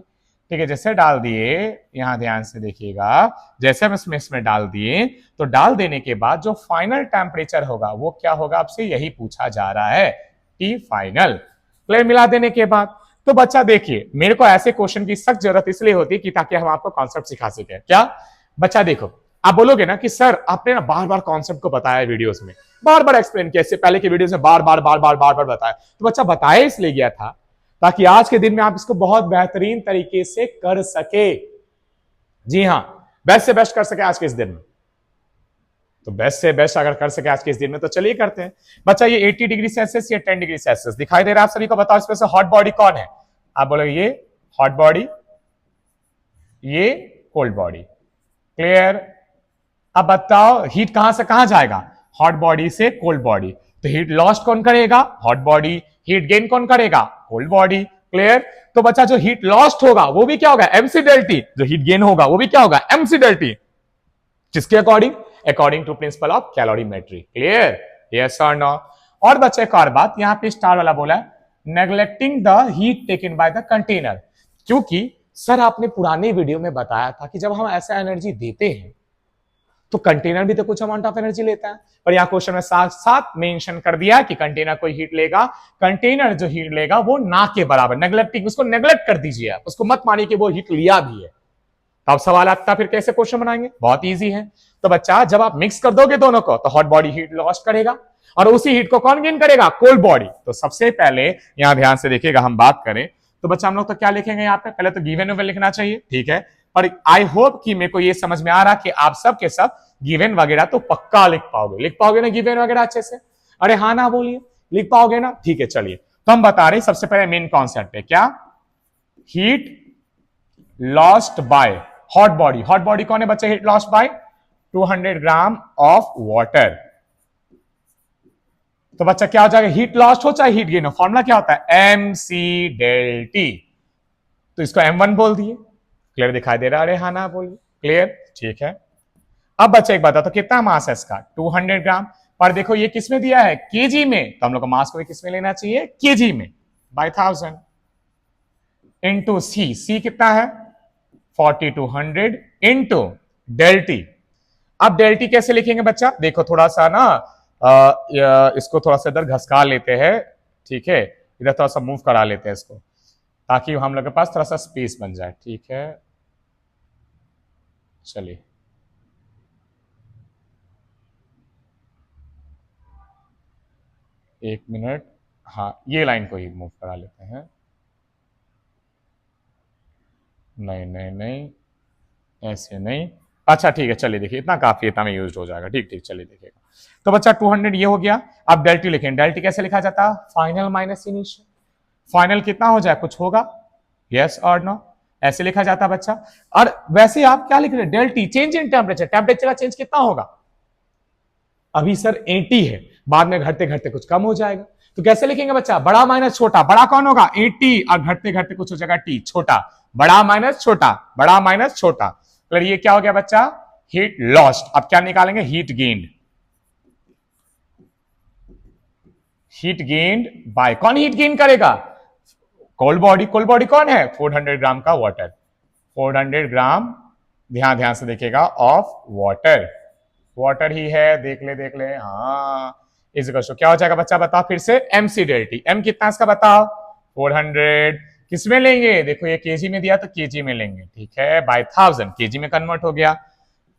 ठीक है। जैसे डाल दिए, यहां ध्यान से देखिएगा, जैसे हम इसमें डाल दिए तो डाल देने के बाद जो फाइनल टेम्परेचर होगा वो क्या होगा, आपसे यही पूछा जा रहा है, टी फाइनल, क्लियर। मिला देने के बाद तो बच्चा देखिए मेरे को ऐसे क्वेश्चन की सख्त जरूरत इसलिए होती है कि ताकि हम आपको कॉन्सेप्ट सिखा सके। क्या बच्चा देखो, आप बोलोगे ना कि सर आपने ना बार बार कॉन्सेप्ट को बताया वीडियोस में, बार बार एक्सप्लेन किया, इससे पहले के वीडियोस में बार बार बताया, तो बच्चा बताया इसलिए गया था ताकि आज के दिन में आप इसको बहुत बेहतरीन तरीके से कर सके। जी हां, बेस्ट से बेस्ट कर सके आज के इस दिन में, तो बेस्ट से बेस्ट अगर कर सके आज के इस दिन में तो चलिए करते हैं। बच्चा ये 80 डिग्री सेल्सियस या 10 डिग्री सेल्सियस दिखाई दे रहा है आप सभी को, बताओ इसमें से हॉट बॉडी कौन है, आप बोलोगे ये हॉट बॉडी, ये कोल्ड बॉडी, क्लियर। अब बताओ हीट कहां से कहां जाएगा, हॉट बॉडी से कोल्ड बॉडी, तो हीट लॉस्ट कौन करेगा, हॉट बॉडी, हीट गेन कौन करेगा, कोल्ड बॉडी, क्लियर। तो बच्चा जो हीट लॉस्ट होगा वो भी क्या होगा, एमसी डेल्टी, जो हीट गेन होगा वो भी क्या होगा, एमसी डेल्टी, किसके according, according to principle of calorimetry, clear, yes और नो। और बच्चा एक और बात, यहां पे स्टार वाला बोला neglecting the heat taken by the container, क्योंकि सर आपने पुराने वीडियो में बताया था कि जब हम ऐसा एनर्जी देते हैं तो कंटेनर भी तो कुछ अमाउंट ऑफ एनर्जी लेता है, पर यहां क्वेश्चन में साथ साथ मेंशन कर दिया कि कंटेनर कोई हीट लेगा, कंटेनर जो हीट लेगा वो ना के बराबर, नेग्लेक्टिंग, उसको नेग्लेक्ट कर दीजिए आप, उसको मत मानिए कि वो हीट लिया भी है। तो अब सवाल आता फिर कैसे क्वेश्चन बनाएंगे, बहुत इजी है। तो बच्चा जब आप मिक्स कर दोगे दोनों को तो हॉट बॉडी हीट लॉस करेगा और उसी हीट को कौन गेन करेगा, कोल्ड बॉडी। तो सबसे पहले यहां ध्यान से देखिएगा, हम बात करें तो बच्चा हम लोग तो क्या लिखेंगे यहाँ पे, पहले तो गिवन वगैरह लिखना चाहिए, ठीक है। पर आई होप कि मेरे को ये समझ में आ रहा कि आप सब के सब गिवन वगैरह तो पक्का लिख पाओगे ना गिवन वगैरह अच्छे से, अरे हाँ ना बोलिए, लिख पाओगे ना, ठीक है। चलिए तो हम बता रहे सबसे पहले मेन कॉन्सेप्ट है क्या, heat lost by hot body, hot body कौन है बच्चे, heat lost bye 200 gram of water. तो बच्चा क्या हो जाएगा, हीट लॉस्ट हो चाहे हीट गेन हो, फॉर्मूला क्या होता है, एम सी डेल टी, तो इसको M1 बोल दिए, क्लियर दिखाई दे रहा है, अरे हाँ ना बोलिए, क्लियर, ठीक है। अब बच्चा एक बता तो कितना मास है इसका, 200 ग्राम, पर देखो ये किसमें दिया है, केजी में, तो हम लोग को मास को किसमें लेना चाहिए, केजी में, बाय 1000 इंटू सी कितना है 4200 इंटू डेल्टी। अब डेल्टी कैसे लिखेंगे बच्चा, देखो थोड़ा सा ना इसको थोड़ा सा इधर घसका लेते हैं, ठीक है, इधर थोड़ा सा मूव करा लेते हैं इसको ताकि हम लोग के पास थोड़ा सा स्पेस बन जाए, ठीक है। चलिए एक मिनट, हाँ ये लाइन को ही मूव करा लेते हैं, नहीं नहीं नहीं ऐसे नहीं, अच्छा ठीक है, चलिए देखिए इतना काफी, इतना में यूज हो जाएगा, ठीक ठीक, चलिए देखिएगा। तो बच्चा 200 ये हो गया। अब डेल्टी लिखें, डेल्टी कैसे लिखा जाता है, फाइनल माइनस इनिशियल, फाइनल कितना हो जाए, कुछ होगा, यस और नो, ऐसे लिखा जाता बच्चा। और वैसे आप क्या लिख रहे हैं, डेल्टी चेंज इन टेम्परेचर, टेम्परेचर का चेंज कितना होगा, अभी सर 80 है, बाद में घटते घटते कुछ कम हो जाएगा, तो कैसे लिखेंगे बच्चा, बड़ा माइनस छोटा, बड़ा कौन होगा 80 और घटते घटते कुछ हो जाएगा टी, छोटा, बड़ा माइनस छोटा, बड़ा माइनस छोटा, तो ये क्या हो गया बच्चा, हीट लॉस्ट। अब क्या निकालेंगे, heat gained, heat gained bye, कौन हीट गेन करेगा, कोल्ड बॉडी कौन है? 400 ग्राम का वाटर, 400 ग्राम, ध्यान ध्यान से देखिएगा, ऑफ वाटर, वाटर ही है, देख ले, हाँ। इस क्या हो जाएगा बच्चा, बताओ फिर से, mc डेल्टी, m कितना इसका बताओ, 400, किसमें लेंगे, देखो ये केजी में दिया तो केजी में लेंगे, ठीक है, बाय 1000 केजी में कन्वर्ट हो गया,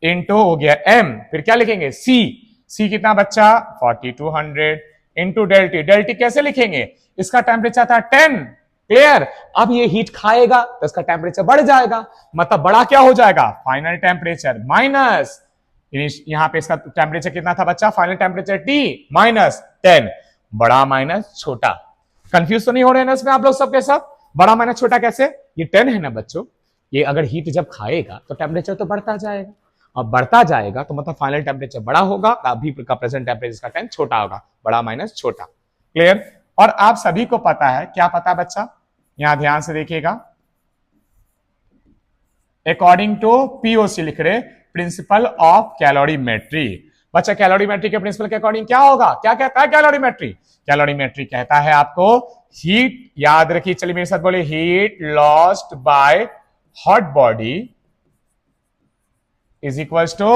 इनटू हो गया m, फिर क्या लिखेंगे, c कितना बच्चा, 4200, इनटू डेल्टी, डेल्टी कैसे लिखेंगे, इसका टेम्परेचर था 10, क्लियर, अब ये हीट खाएगा तो इसका टेम्परेचर बढ़ जाएगा, मतलब बड़ा क्या हो जाएगा, फाइनल टेम्परेचर माइनस, यहां पे इसका टेम्परेचर कितना था बच्चा, फाइनल टेम्परेचर T माइनस 10, बड़ा माइनस छोटा, कंफ्यूज तो नहीं हो रहे हैं ना इसमें आप लोग सबके साथ, बड़ा माइनस छोटा कैसे, ये 10 है ना बच्चों, ये अगर हीट जब खाएगा तो टेम्परेचर तो बढ़ता जाएगा, और बढ़ता जाएगा तो मतलब फाइनल टेम्परेचर बड़ा होगा, अभी का प्रेजेंट टेम्परेचर का 10 छोटा होगा, बड़ा माइनस छोटा, क्लियर। और आप सभी को पता है, क्या पता है बच्चा, यहां ध्यान से देखिएगा, अकॉर्डिंग टू पीओसी लिख रहे, प्रिंसिपल ऑफ कैलोरीमेट्री, बच्चा कैलोरीमेट्री के प्रिंसिपल के अकॉर्डिंग क्या होगा, क्या कहता है कैलोरीमेट्री, कैलोरीमेट्री कहता है आपको हीट, याद रखिए, चलिए मेरे साथ बोले, heat lost by hot body is equals to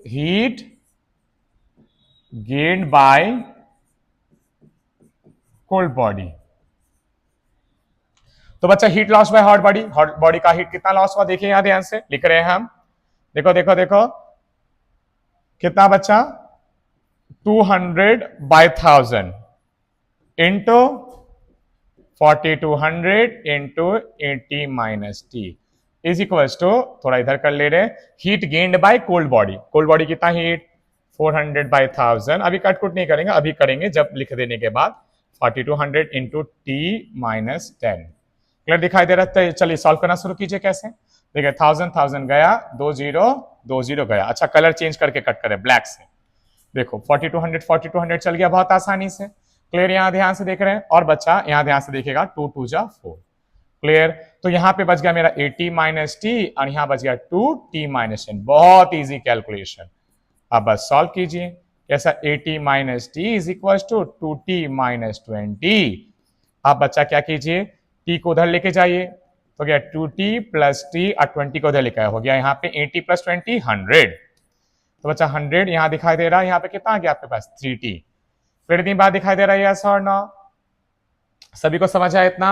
heat gained by cold body. तो बच्चा heat loss by hot body का हीट कितना लॉस हुआ, देखिए यहां ध्यान से लिख रहे हैं हम, देखो देखो देखो कितना बच्चा, 200 by 1000 into 4200 into 80 minus T is equals to, थोड़ा इधर कर ले रहे, heat gained by cold body कितना हीट, 400 बाय 1000, अभी कट कुट नहीं करेंगे, अभी करेंगे जब लिख देने के बाद, 4200 इंटू टी माइनस 10, क्लियर दिखाई दे रहा है। चलिए सॉल्व करना शुरू कीजिए, कैसे, देखिए 1000 गया, 20 गया, अच्छा कलर चेंज करके कट करें ब्लैक से, देखो 4200 चल गया बहुत आसानी से, क्लियर, यहां ध्यान से देख रहे हैं, और बच्चा यहां ध्यान से देखिएगा 2 2 जा 4, क्लियर, तो यहां पे बच गया मेरा 80 माइनस टी, और यहां बच गया 2t माइनस 10, बहुत इजी कैलकुलेशन, अब बस सॉल्व कीजिए, कैसा, 80 minus T is equal to 2t minus 20, अब बच्चा क्या कीजिए, t को उधर लेके जाइए, तो गया 2t प्लस टी, और 20 को उधर लिखा हो गया यहाँ पे 80 प्लस 20 100, तो बच्चा 100 यहां दिखाई दे रहा है, यहाँ पे कितना आ गया आपके पास 3t, फिर इतनी बात दिखाई दे रहा है, यस और नो, सभी को समझ आया इतना,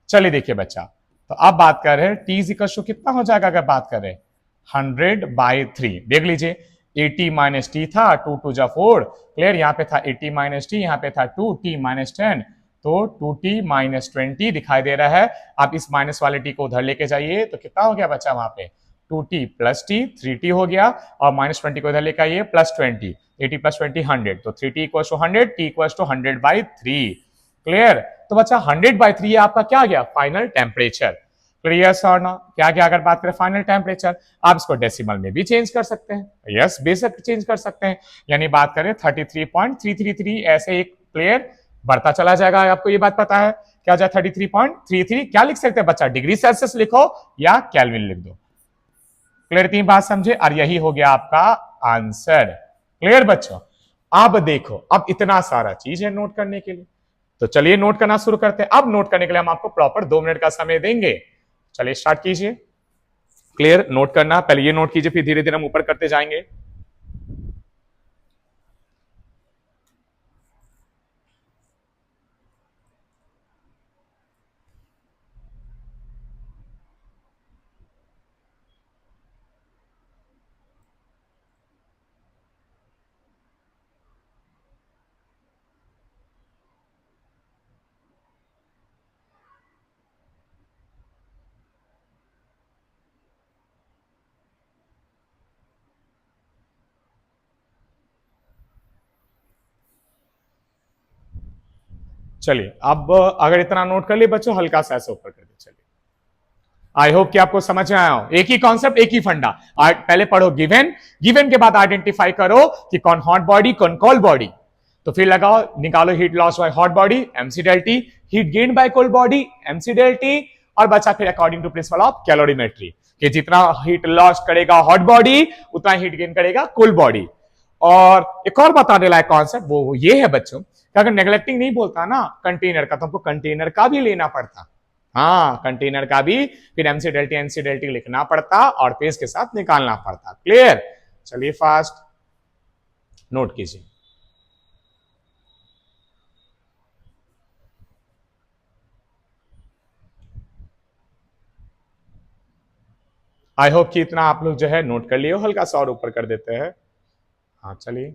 चलिए देखिए बच्चा, तो अब बात कर रहे हैं t इज इक्वल टू कितना हो जाएगा, अगर बात करें 100 बाई 3, देख लीजिए 80 माइनस टी था, 2 2 जा 4, क्लियर, यहाँ पे था 80 माइनस टी, यहाँ पे था 2t माइनस 10, तो 2t माइनस 20 दिखाई दे रहा है, आप इस माइनस वाले t को उधर लेके जाइए, तो कितना हो गया बच्चा वहां पे 2t प्लस t, 3t हो गया, और माइनस 20 को उधर लेके आइए, प्लस 20, 80 प्लस 20 100, तो 3t equal to 100, t equal to 100 by 3, clear, तो बच्चा 100 बाई 3 आपका क्या आ गया, फाइनल टेम्परेचर, क्लियर सर ना, क्या क्या, अगर बात करें फाइनल टेम्परेचर, आप इसको डेसिमल में भी चेंज कर सकते हैं, यस बेशक चेंज कर सकते हैं, यानी बात करें 33.333, ऐसे एक क्लियर बढ़ता चला जाएगा, आपको ये बात पता है, क्या हो जाए 33.33, क्या लिख सकते हैं बच्चा, डिग्री सेल्सियस लिखो या केल्विन लिख दो, क्लियर, तीन बात समझे, और यही हो गया आपका आंसर, क्लियर बच्चों। अब देखो, अब इतना सारा चीज है नोट करने के लिए, तो चलिए नोट करना शुरू करते हैं, अब नोट करने के लिए हम आपको प्रॉपर 2 मिनट का समय देंगे, चलिए स्टार्ट कीजिए, क्लियर, नोट करना, पहले ये नोट कीजिए, फिर धीरे धीरे हम ऊपर करते जाएंगे, चलिए अब अगर इतना नोट कर लिए बच्चों, हल्का सा ऐसे ऊपर कर दे, चलिए आई होप कि आपको समझ में आया हो, एक ही कॉन्सेप्ट एक ही फंडा, पहले पढ़ो गिवन, गिवन के बाद आइडेंटिफाई करो कि कौन हॉट बॉडी कौन कोल्ड बॉडी, तो फिर लगाओ, निकालो heat loss by hot body MC delta T, heat gain by cold body MC delta T, और बचा फिर according to principle of calorimetry, कि जितना हीट लॉस करेगा हॉट बॉडी उतना हीट गेन करेगा कोल्ड बॉडी। और एक और बताने लायक कॉन्सेप्ट वो ये है बच्चों, अगर नेग्लेक्टिंग नहीं बोलता ना कंटेनर का, तो हमको कंटेनर का भी लेना पड़ता। हाँ, कंटेनर का भी फिर एमसी डेल्टी लिखना पड़ता और पेज के साथ निकालना पड़ता। क्लियर? चलिए फास्ट नोट कीजिए। आई होप कि इतना आप लोग जो है नोट कर लिए हो, हल्का सा और ऊपर कर देते हैं। हाँ चलिए।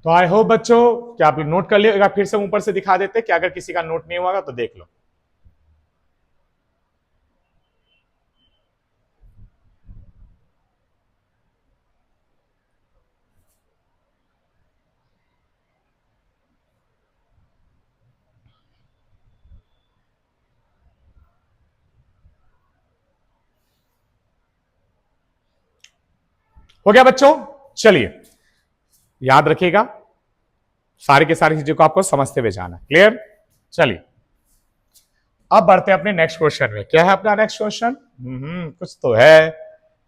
तो आई होप बच्चों क्या आप नोट कर लिएगा। फिर से ऊपर से दिखा देते कि अगर किसी का नोट नहीं हुआ तो देख लो। हो गया बच्चों? चलिए याद रखिएगा, सारी के सारी चीजों को आपको समझते हुए जाना। क्लियर? चलिए अब बढ़ते हैं अपने नेक्स्ट क्वेश्चन में। क्या है अपना नेक्स्ट क्वेश्चन? कुछ तो है।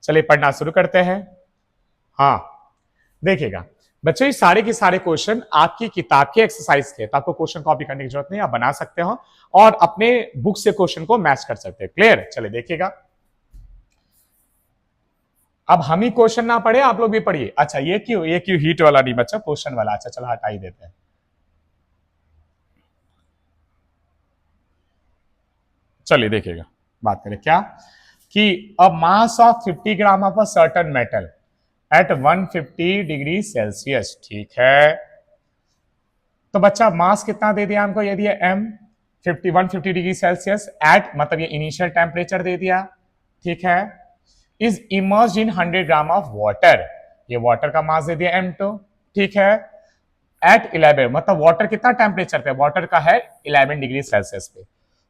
चलिए पढ़ना शुरू करते हैं। हाँ देखिएगा बच्चों, ये सारे के सारे क्वेश्चन आपकी किताब के एक्सरसाइज के, तो आपको क्वेश्चन कॉपी करने की जरूरत नहीं, आप बना सकते हो और अपने बुक से क्वेश्चन को मैच कर सकते हैं। क्लियर? चलिए देखिएगा, अब हम ही क्वेश्चन ना पढ़े, आप लोग भी पढ़िए। अच्छा ये क्यों हीट वाला नहीं बच्चा, क्वेश्चन वाला। अच्छा चलो हटा ही देते हैं। चलिए देखिएगा, बात करें क्या कि a mass of 50 gram of a certain metal at 150 degree Celsius. ठीक है, तो बच्चा मास कितना दे दिया हमको, ये दिया m 150 डिग्री सेल्सियस एट, मतलब ये इनिशियल टेम्परेचर दे दिया। ठीक है, is emerged in 100 gram of water, ये वाटर का मास दे दिया m2। ठीक है, एट 11, मतलब वाटर कितना टेम्परेचर पे, वाटर का है 11 डिग्री सेल्सियस पे।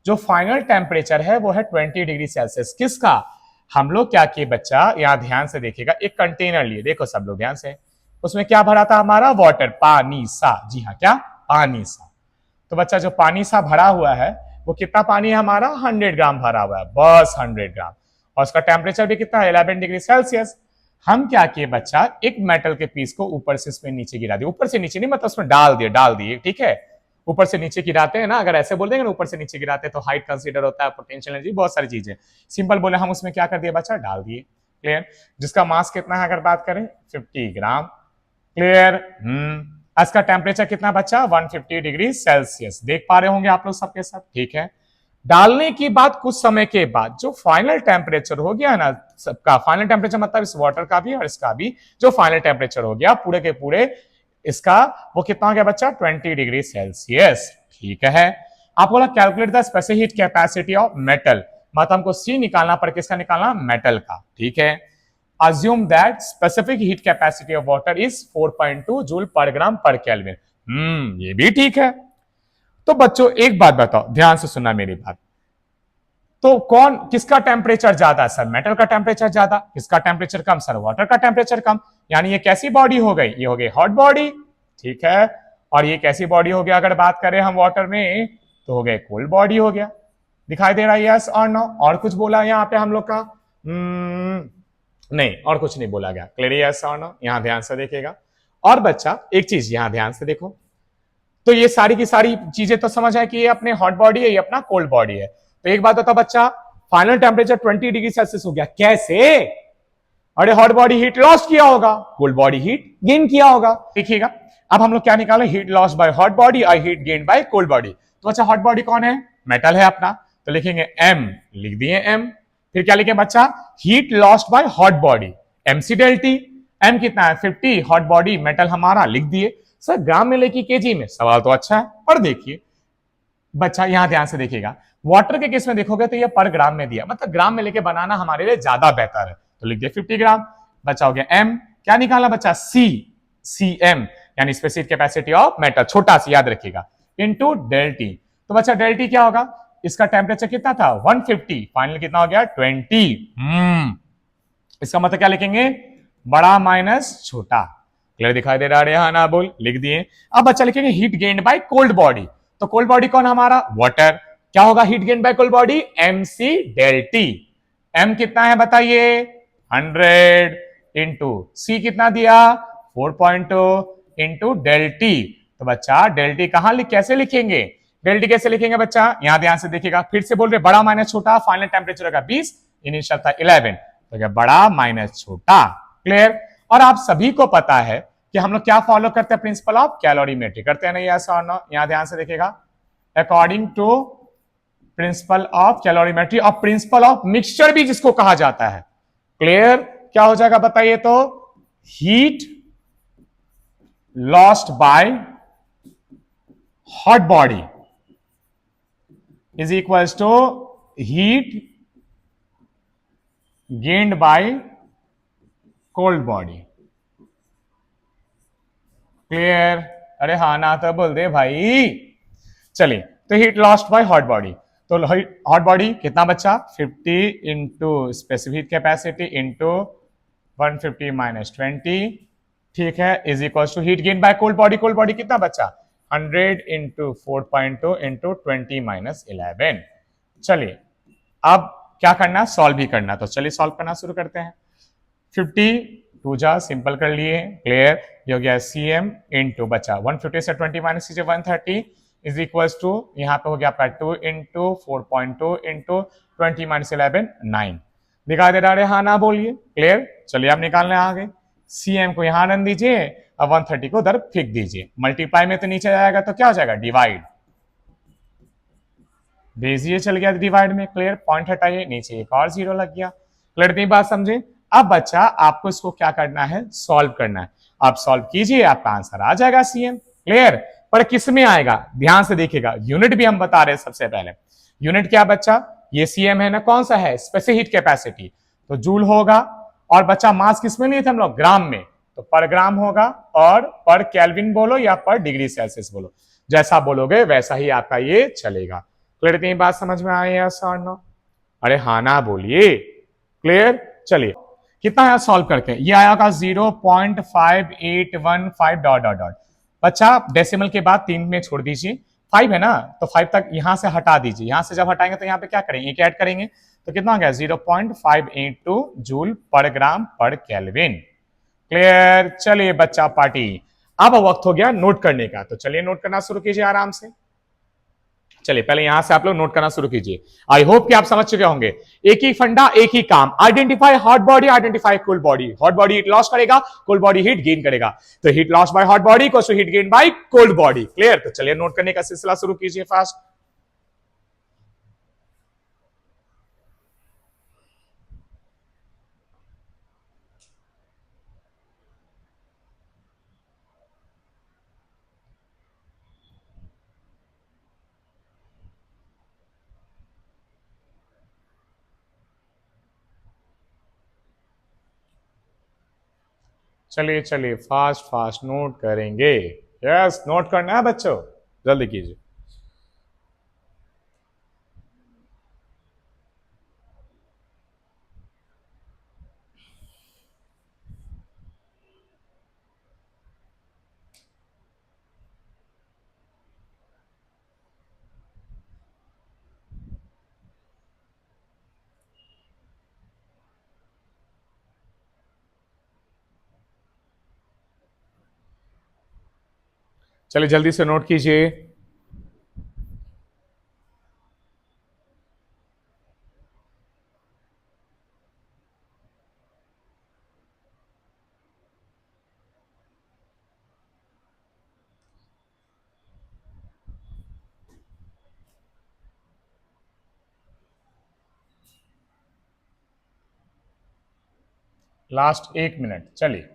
जो फाइनल टेम्परेचर है वो है 20 डिग्री सेल्सियस। किसका? हम लोग क्या किए बच्चा, यहां ध्यान से देखिएगा, एक कंटेनर लिए, देखो सब लोग ध्यान से, उसमें क्या भरा था हमारा, वाटर, पानी सा। जी हाँ, क्या? पानी सा। तो बच्चा जो पानी सा भरा हुआ है वो कितना पानी है हमारा, 100 ग्राम भरा हुआ है, बस 100 ग्राम, और उसका टेम्परेचर भी कितना है, 11 डिग्री सेल्सियस। हम क्या किए बच्चा, एक मेटल के पीस को ऊपर से इसमें नीचे गिरा दिए, ऊपर से नीचे नहीं, मतलब उसमें डाल दिए। ठीक है, ऊपर से नीचे गिराते हैं ना, अगर ऐसे बोल देंगे ना ऊपर से नीचे गिराते हैं, तो हाइट कंसीडर होता है, पोटेंशियल एनर्जी, बहुत सारी चीजें। सिंपल बोले हम उसमें क्या कर दिए बच्चा, डाल दिए। क्लियर? जिसका मास कितना है अगर बात करें, 50 ग्राम। क्लियर? इसका टेम्परेचर कितना बच्चा, 150 डिग्री सेल्सियस। देख पा रहे होंगे आप लोग सबके सब। ठीक है, डालने की बाद कुछ समय के बाद जो फाइनल टेम्परेचर हो गया ना सबका, फाइनल टेम्परेचर मतलब इस वाटर का भी और इसका भी जो फाइनल टेम्परेचर हो गया पूरे के पूरे इसका, वो कितना हो गया बच्चा, 20 डिग्री सेल्सियस। ठीक है, आप बोला calculate the specific heat capacity of metal, मतलब हमको सी निकालना पर किसका निकालना, मेटल का। ठीक है, assume that specific heat capacity of water is 4.2 joule पर ग्राम पर केल्विन। ये भी ठीक है। तो बच्चों एक बात बताओ, ध्यान से सुनना मेरी बात, तो कौन किसका टेम्परेचर ज्यादा, सर मेटल का टेम्परेचर ज्यादा, किसका टेम्परेचर कम, सर वाटर का टेम्परेचर कम। यानी ये कैसी बॉडी हो गई, ये हो गई हॉट बॉडी। ठीक है, और ये कैसी बॉडी हो गया अगर बात करें हम वाटर में, तो हो गए कोल्ड बॉडी हो गया। दिखाई दे रहा है यस और नो? और कुछ बोला यहाँ पे हम लोग का? नहीं, और कुछ नहीं बोला गया। क्लियर? यस और नो? यहां ध्यान से देखिएगा। और बच्चा एक चीज यहां ध्यान से देखो, तो ये सारी की सारी चीजें तो समझ है कि ये अपने हॉट बॉडी है, ये अपना कोल्ड बॉडी है। तो एक बात बताओ बच्चा, फाइनल टेम्परेचर 20 डिग्री सेल्सियस हो गया, कैसे? अरे हॉट बॉडी हीट लॉस किया होगा, कोल्ड बॉडी हीट गेन किया होगा। देखिएगा, अब हम लोग क्या निकाले, heat loss by hot body और heat gain by cold body. तो अच्छा हॉट बॉडी कौन है, मेटल है अपना, तो लिखेंगे एम, लिख दिए एम। फिर क्या लिखे बच्चा, heat lost by hot body, MC delta T. M कितना है, 50, हॉट बॉडी मेटल हमारा, लिख दिए। सर ग्राम में लेके केजी में, सवाल तो अच्छा है, और देखिए बच्चा यहां ध्यान से देखिएगा, वाटर के केस में देखोगे तो ये पर ग्राम में दिया, मतलब ग्राम में लेके बनाना हमारे लिए ज्यादा बेहतर है, तो लिख दिया 50 ग्राम। बचा हो गया एम, क्या निकाला बच्चा, सी एम, यानी स्पेसिफिक कैपेसिटी ऑफ मेटल, छोटा सी याद रखिएगा, इनटू डेल टी। तो बच्चा डेल टी क्या होगा, इसका टेम्परेचर कितना था 150, फाइनल कितना हो गया 20। इसका मतलब क्या लिखेंगे, बड़ा माइनस छोटा। क्लियर दिखाई दे रहा है, हाँ ना बोल, लिख दिए। अब बच्चा लिखेंगे heat gained by cold body, तो कोल्ड बॉडी कौन हमारा वाटर, क्या होगा heat gain by cold body, M C del T. M कितना है बताइए 100 इंटू सी कितना दिया 4.2 इंटू डेल टी। तो बच्चा डेल टी कहां कैसे लिखेंगे, डेल टी कैसे लिखेंगे बच्चा, यहां ध्यान से देखिएगा, फिर से बोल रहे बड़ा माइनस छोटा, फाइनल टेम्परेचर का 20, इनिशियल था 11, तो क्या बड़ा माइनस छोटा। क्लियर। और आप सभी को पता है कि हम लोग क्या फॉलो करते हैं, प्रिंसिपल ऑफ कैलोरीमेट्री करते हैं ना, यस और नो, यहां ध्यान से देखिएगा, according to principle of calorimetry और प्रिंसिपल ऑफ मिक्सचर भी जिसको कहा जाता है। क्लियर, क्या हो जाएगा बताइए, तो heat lost by hot body is equals to heat gained by cold body. Clear, अरे हाँ ना तो बोल दे भाई। चलिए, तो heat lost by hot body, तो हॉट बॉडी कितना बच्चा 50 into specific capacity into 150 minus 20, ठीक है, is equal to heat gain by cold body, cold body कितना बच्चा 100 इंटू 4.2 इंटू 20 माइनस 11। चलिए अब क्या करना, सॉल्व भी करना, तो चलिए सॉल्व करना शुरू करते हैं। 50 टू जा सिंपल कर लिए, क्लियर, ये हो गया सी एम इंटू बचा 150 से 20 माइनस कीजिए 130 इज इक्वल टू, यहाँ पे हो गया आपका 2 इंटू 4.2 इंटू 20 माइनस 11 9। दिखा दे रहा है, हाँ ना बोलिए। क्लियर, चलिए आप निकालने आ गए, सी एम को यहां रन दीजिए और 130 को उधर फेंक दीजिए, मल्टीप्लाई में तो नीचे जाएगा तो क्या हो जाएगा डिवाइड, भेजिए चल गया डिवाइड में। क्लियर, पॉइंट हटाइए, नीचे एक और जीरो लग गया। क्लियर, इतनी बात समझे। अब बच्चा आपको इसको क्या करना है, सॉल्व करना है, आप सॉल्व कीजिए, आपका आंसर आ जाएगा सीएम। क्लियर, पर किस में आएगा ध्यान से देखिएगा, यूनिट भी हम बता रहे हैं सबसे पहले, यूनिट क्या बच्चा, ये सीएम है ना, कौन सा है स्पेसिफिक हीट कैपेसिटी, तो जूल होगा, और बच्चा मास किस में लिए थे हम लोग, ग्राम में, तो पर ग्राम होगा, और पर केल्विन बोलो या पर डिग्री सेल्सियस बोलो, जैसा बोलोगे वैसा ही आपका ये चलेगा। क्लियर, इतनी बात समझ में आई है सर नो, अरे हाँ ना बोलिए। क्लियर, चलिए कितना है सॉल्व करके, ये आया का 0.5815 डॉट डॉट डॉट, बच्चा डेसिमल के बाद 3 में छोड़ दीजिए, 5 है ना, तो 5 तक यहां से हटा दीजिए, यहां से जब हटाएंगे तो यहां पे क्या करेंगे, एक ऐड करेंगे, तो कितना हो गया 0.582 जूल पर ग्राम पर केल्विन। क्लियर, चलिए बच्चा पार्टी, अब वक्त हो गया नोट करने का, तो चलिए नोट करना शुरू कीजिए आराम से। चलिए पहले यहां से आप लोग नोट करना शुरू कीजिए, आई होप कि आप समझ चुके होंगे, एक ही फंडा एक ही काम, identify hot body, identify cold body, hot body heat loss करेगा, कोल्ड बॉडी हीट गेन करेगा, तो heat loss by hot body को heat gain by cold body. Clear, तो चलिए नोट करने का सिलसिला शुरू कीजिए फास्ट। चलिए चलिए फास्ट फास्ट नोट करेंगे, यस नोट करना है बच्चों, जल्दी कीजिए। चलिए जल्दी से नोट कीजिए। लास्ट 1 मिनट, चलिए।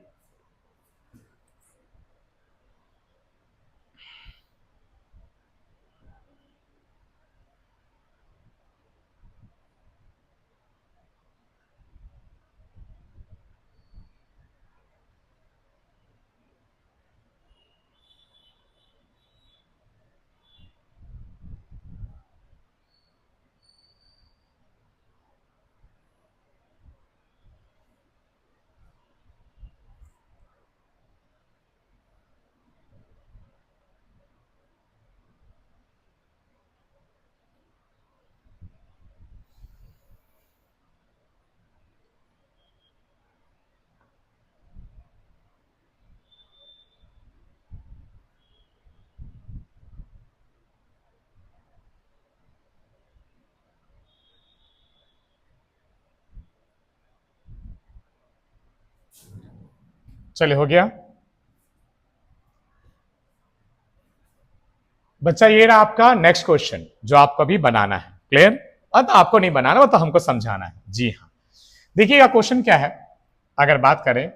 चलिए हो गया बच्चा। ये रहा आपका नेक्स्ट क्वेश्चन जो आपको अभी बनाना है। क्लियर? अब आपको नहीं बनाना, वो तो हमको समझाना है। जी हाँ, देखिएगा क्वेश्चन क्या है अगर बात करें,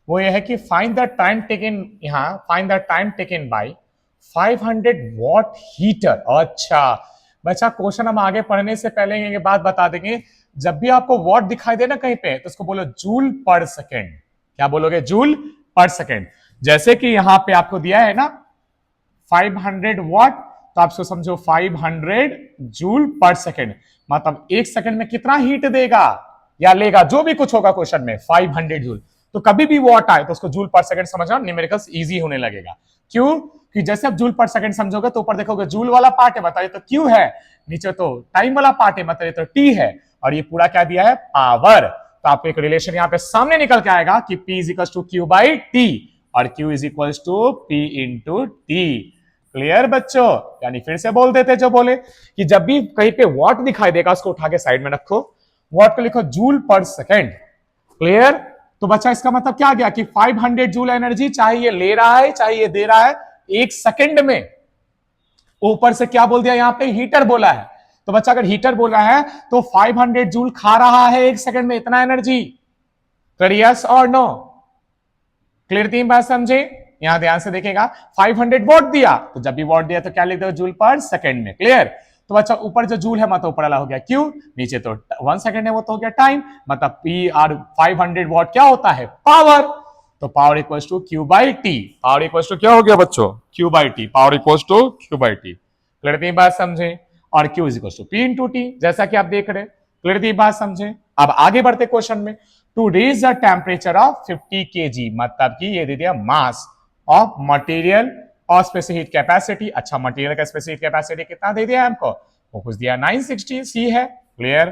वो ये है कि फाइंड द टाइम टेकन, यहां find the time taken bye 500 what heater. अच्छा बच्चा, क्वेश्चन हम आगे पढ़ने से पहले ये बात बता देंगे, जब भी आपको वॉट दिखाई दे ना कहीं पे, तो उसको बोलो जूल पर सेकेंड। क्या बोलोगे? Joule per second. जैसे कि यहां पे आपको दिया है ना 500 वॉट, तो आप उसको समझो 500 जूल पर सेकेंड, मतलब एक सेकेंड में कितना हीट देगा या लेगा, जो भी कुछ होगा क्वेश्चन में 500 जूल। तो कभी भी वॉट आए तो उसको जूल पर सेकंड समझना, न्यूमेरिकल्स इजी होने लगेगा। क्यों? कि जैसे आप जूल पर सेकंड समझोगे तो ऊपर देखोगे जूल वाला पार्ट है, बताइए तो क्यू है, नीचे तो टाइम वाला पार्ट है, मतलब तो टी है, और ये पूरा क्या दिया है? पावर। तो आपको एक रिलेशन यहां पे सामने निकल के आएगा कि P is equal to Q by T और Q is equal to P into T. Clear बच्चों? यानी फिर से बोल देते जो बोले कि जब भी कहीं पे वॉट दिखाई देगा उसको उठा के साइड में रखो, वॉट को लिखो जूल पर सेकेंड। क्लियर? तो बच्चा इसका मतलब क्या गया कि 500 जूल एनर्जी चाहे ये ले रहा है चाहे ये दे रहा है एक सेकंड में। ऊपर से क्या बोल दिया? यहां पे हीटर बोला है, तो बच्चा अगर हीटर बोला है तो 500 जूल खा रहा है एक सेकंड में इतना एनर्जी। यस और नो? क्लियर? तीन बात समझे? यहां ध्यान से देखेगा, 500 वॉट दिया, तो जब भी वॉट दिया तो क्या लिख दो? जूल पर सेकंड में। क्लियर? तो अच्छा ऊपर जो जूल है मतलब ऊपर वाला हो गया क्यू, नीचे तो 1 सेकंड है वो तो हो गया टाइम, मतलब पी और 500 वॉट क्या होता है? पावर। तो power equals to Q by T. Power equals to क्या हो गया बच्चों? Q by T. Power equals to Q by T. Clear? तीन बात समझे? और Q is equals to P into T, जैसा कि आप देख रहे हैं। क्लियर? तीन बात समझे? अब आगे बढ़ते क्वेश्चन में। To raise the temperature of 50 kg, मतलब कि ये दे दिया मास ऑफ मटेरियल और स्पेसिफिक कैपेसिटी। अच्छा मटेरियल का स्पेसिफिक कैपेसिटी कितना दे दिया हमको? वो कुछ दिया 960 सी है। क्लियर?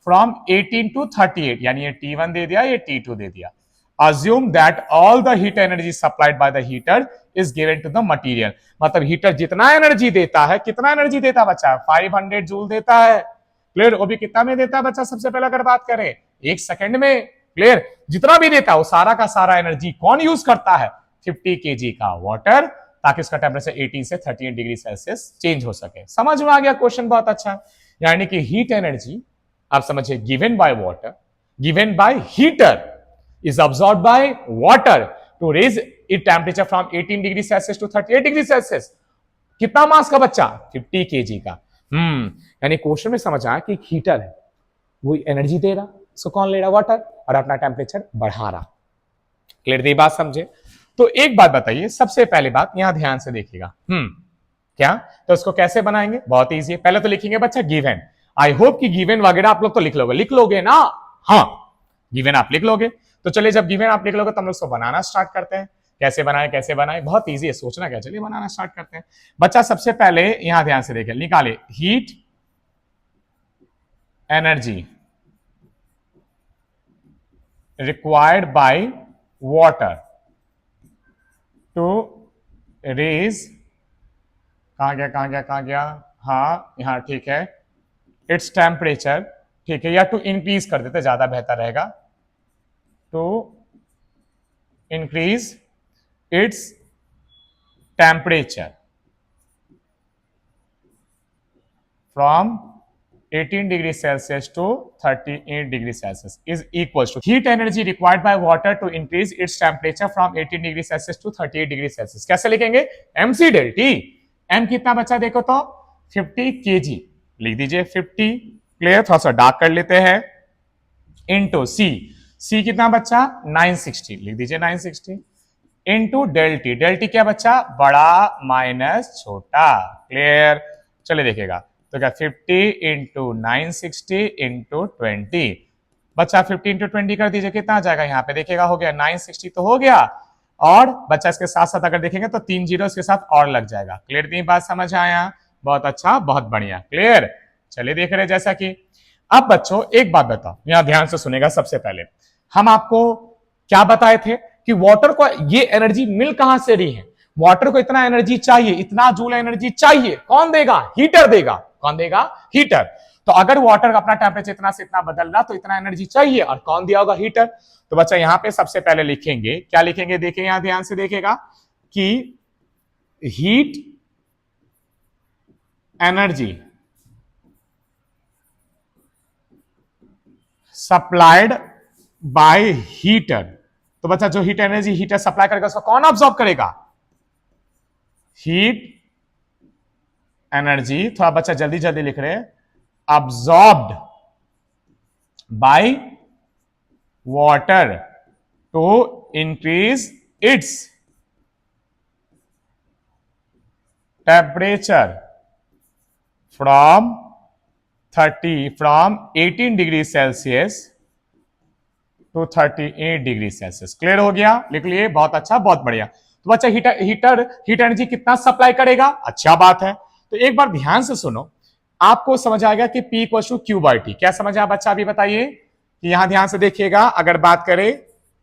फ्रॉम 18 टू 38, यानी ये T1 दे दिया, ये T2 दे दिया। Assume that all the heat energy supplied by the heater is given to the material, मतलब हीटर जितना एनर्जी देता है, कितना एनर्जी देता है बच्चा? 500 जूल देता है। क्लियर? वो भी कितना में देता है बच्चा? सबसे पहले अगर बात करें एक सेकंड में। क्लियर? जितना भी देता है वो सारा का सारा एनर्जी कौन यूज करता है? 50 kg का वाटर, ताकि इसका टेम्परेचर 18 से 38 डिग्री सेल्सियस चेंज हो सके। समझ में आ गया क्वेश्चन? बहुत अच्छा। यानी कि हीट एनर्जी आप समझिए given by water, given by heater, is absorb by water to raise it temperature from 18 degree Celsius to 38 degree Celsius. कितना मास का बच्चा? 50 kg का। यानी क्वेश्चन में समझ आया कि हीटर है, वो एनर्जी दे रहा, सो कौन ले रहा? वाटर, और अपना टेम्परेचर बढ़ा रहा। क्लियर? ये बात समझे? तो एक बात बताइए, सबसे पहली बात यहां ध्यान से देखिएगा। क्या? तो उसको कैसे बनाएंगे? बहुत इजी है। पहले तो लिखेंगे बच्चा गिवन। आई होप कि गिवन वगैरह आप लोग तो लिख लोगे ना? हाँ, गिवन आप लिख लोगे। तो चलिए जब गिवन आप लिख लोगे तो हम लोग उसको बनाना स्टार्ट करते हैं। कैसे बनाए? बहुत इजी है, सोचना क्या, चलिए बनाना स्टार्ट करते हैं। बच्चा सबसे पहले यहां ध्यान से देखिए, निकाले heat energy required by water to raise, कहां गया? हाँ यहां ठीक है, इट्स टेम्परेचर, ठीक है, या टू इंक्रीज कर देते ज्यादा बेहतर रहेगा, to increase its temperature from 18 degree Celsius to 38 degree Celsius is equals to heat energy required by water to increase its temperature from 18 degree Celsius to 38 degree Celsius। कैसे लिखेंगे? mc del T। m कितना बचा देखो तो 50 kg, लिख दीजिए 50। Clear? थोड़ा सा डार्क कर लेते हैं। इनटू c कितना बचा? 960, लिख दीजिए 960। Into del T, del T क्या बचा? बड़ा माइनस छोटा। क्लियर? चलिए देखिएगा, तो क्या 50 इंटू 960 इंटू 20, बच्चा 50 इंटू 20 कर दीजिए, कितना आ जाएगा? यहाँ पे देखिएगा हो गया 960 तो हो गया, और बच्चा इसके साथ साथ अगर देखेंगे तो 3 जीरो इसके साथ और लग जाएगा। क्लियर? इतनी बात समझ आया? बहुत अच्छा, बहुत बढ़िया। क्लियर? चलिए देख रहे जैसा कि अब बच्चों एक बात बताओ, यहां ध्यान से सुनेगा। सबसे पहले हम आपको क्या बताए थे कि वाटर को ये एनर्जी मिल कहां से रही है? वाटर को इतना एनर्जी चाहिए, इतना जूल एनर्जी चाहिए, कौन देगा? हीटर देगा। कौन देगा? हीटर। तो अगर वाटर का अपना टेम्परेचर इतना से इतना बदल रहा तो इतना एनर्जी चाहिए, और कौन दिया होगा? हीटर। तो बच्चा यहां पे सबसे पहले लिखेंगे, क्या लिखेंगे? देखिए यहां ध्यान से देखिएगा कि heat energy supplied bye heater. तो बच्चा जो हीट एनर्जी हीटर सप्लाई करेगा उसको कौन ऑब्जॉर्व करेगा? हीट एनर्जी, थोड़ा बच्चा जल्दी जल्दी लिख रहे हैं, absorbed by water to increase its temperature from 18 degree Celsius to 38 degree Celsius. Clear हो गया? लिख लिए, बहुत अच्छा, बहुत बढ़िया। तो बच्चा हीट एनर्जी कितना सप्लाई करेगा? अच्छा बात है। तो एक बार ध्यान से सुनो, आपको समझ आएगा कि P equal to Q by T. क्या समझ आया बच्चा? अभी बताइए कि यहां ध्यान से देखिएगा, अगर बात करें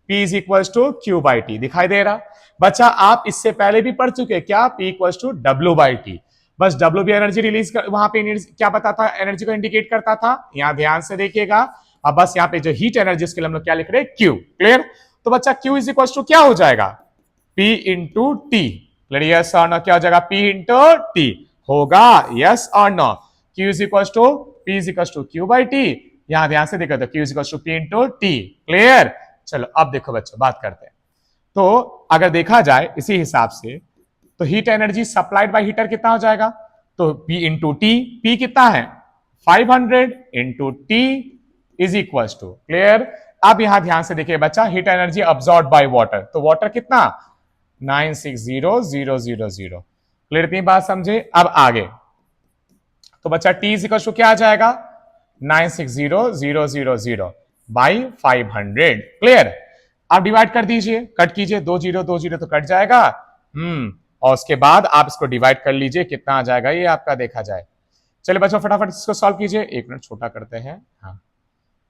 P is equal to Q by T, दिखाई दे रहा बच्चा? आप इससे पहले भी पढ़ चुके, क्या? P equal to W by T. बस डब्ल्यू भी एनर्जी रिलीज कर, वहां पे क्या बताता था? एनर्जी को इंडिकेट करता था। यहां ध्यान से देखिएगा, अब बस यहाँ पे जो हीट एनर्जी उसके लिए हम लोग क्या लिख रहे हैं? क्यू। क्लियर? तो बच्चा क्यू इज इक्वल टू क्या हो जाएगा? P into T. Clear? Yes और नो? क्या हो जाएगा? पी इंटू टी होगा। यस और no? Q is equal to P is equal to Q by T. यहां ध्यान से देखो तो Q is equal to P into T. Clear? चलो अब देखो बच्चों, बात करते हैं। तो अगर देखा जाए इसी हिसाब से, तो heat energy supplied bye heater कितना हो जाएगा? तो P इंटू टी। P कितना है? 500 into T is equal to. Clear? अब यहां ध्यान से देखिए बच्चा, heat energy absorb by water, तो वाटर कितना? 960000। क्लियर? इतनी बात समझे? अब आगे तो बच्चा T इज इक्वल टू क्या आ जाएगा? 960000 बाई 500। क्लियर? आप डिवाइड कर दीजिए, कट कीजिए, 20 तो कट जाएगा। और उसके बाद आप इसको डिवाइड कर लीजिए, कितना आ जाएगा ये आपका देखा जाए। चलिए बच्चों फटाफट इसको सॉल्व कीजिए, 1 मिनट छोटा करते हैं। हाँ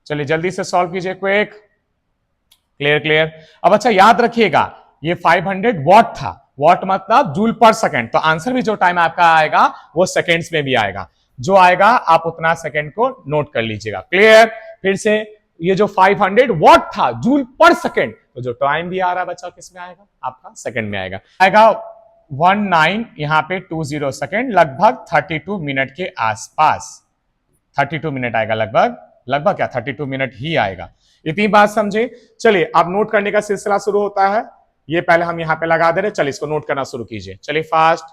चलिए जल्दी से सॉल्व कीजिए, क्विक। क्लियर? क्लियर? अब अच्छा याद रखिएगा, ये 500 वॉट था, वॉट मतलब जूल पर सेकंड, तो आंसर भी जो टाइम आपका आएगा वो सेकंड्स में भी आएगा, जो आएगा आप उतना सेकंड को नोट कर लीजिएगा। क्लियर? फिर से, ये जो 500 वॉट था जूल पर सेकंड, तो जो टाइम भी आ रहा है बच्चा किस में आएगा? आपका सेकंड में आएगा 19 यहां पे 20 सेकंड, लगभग 32 मिनट के आसपास। 32 मिनट आएगा, लगभग क्या 32 मिनट ही आएगा। इतनी बात समझे? चलिए अब नोट करने का सिलसिला शुरू होता है। ये पहले हम यहां पे लगा दे रहे, चलिए इसको नोट करना शुरू कीजिए। चलिए फास्ट।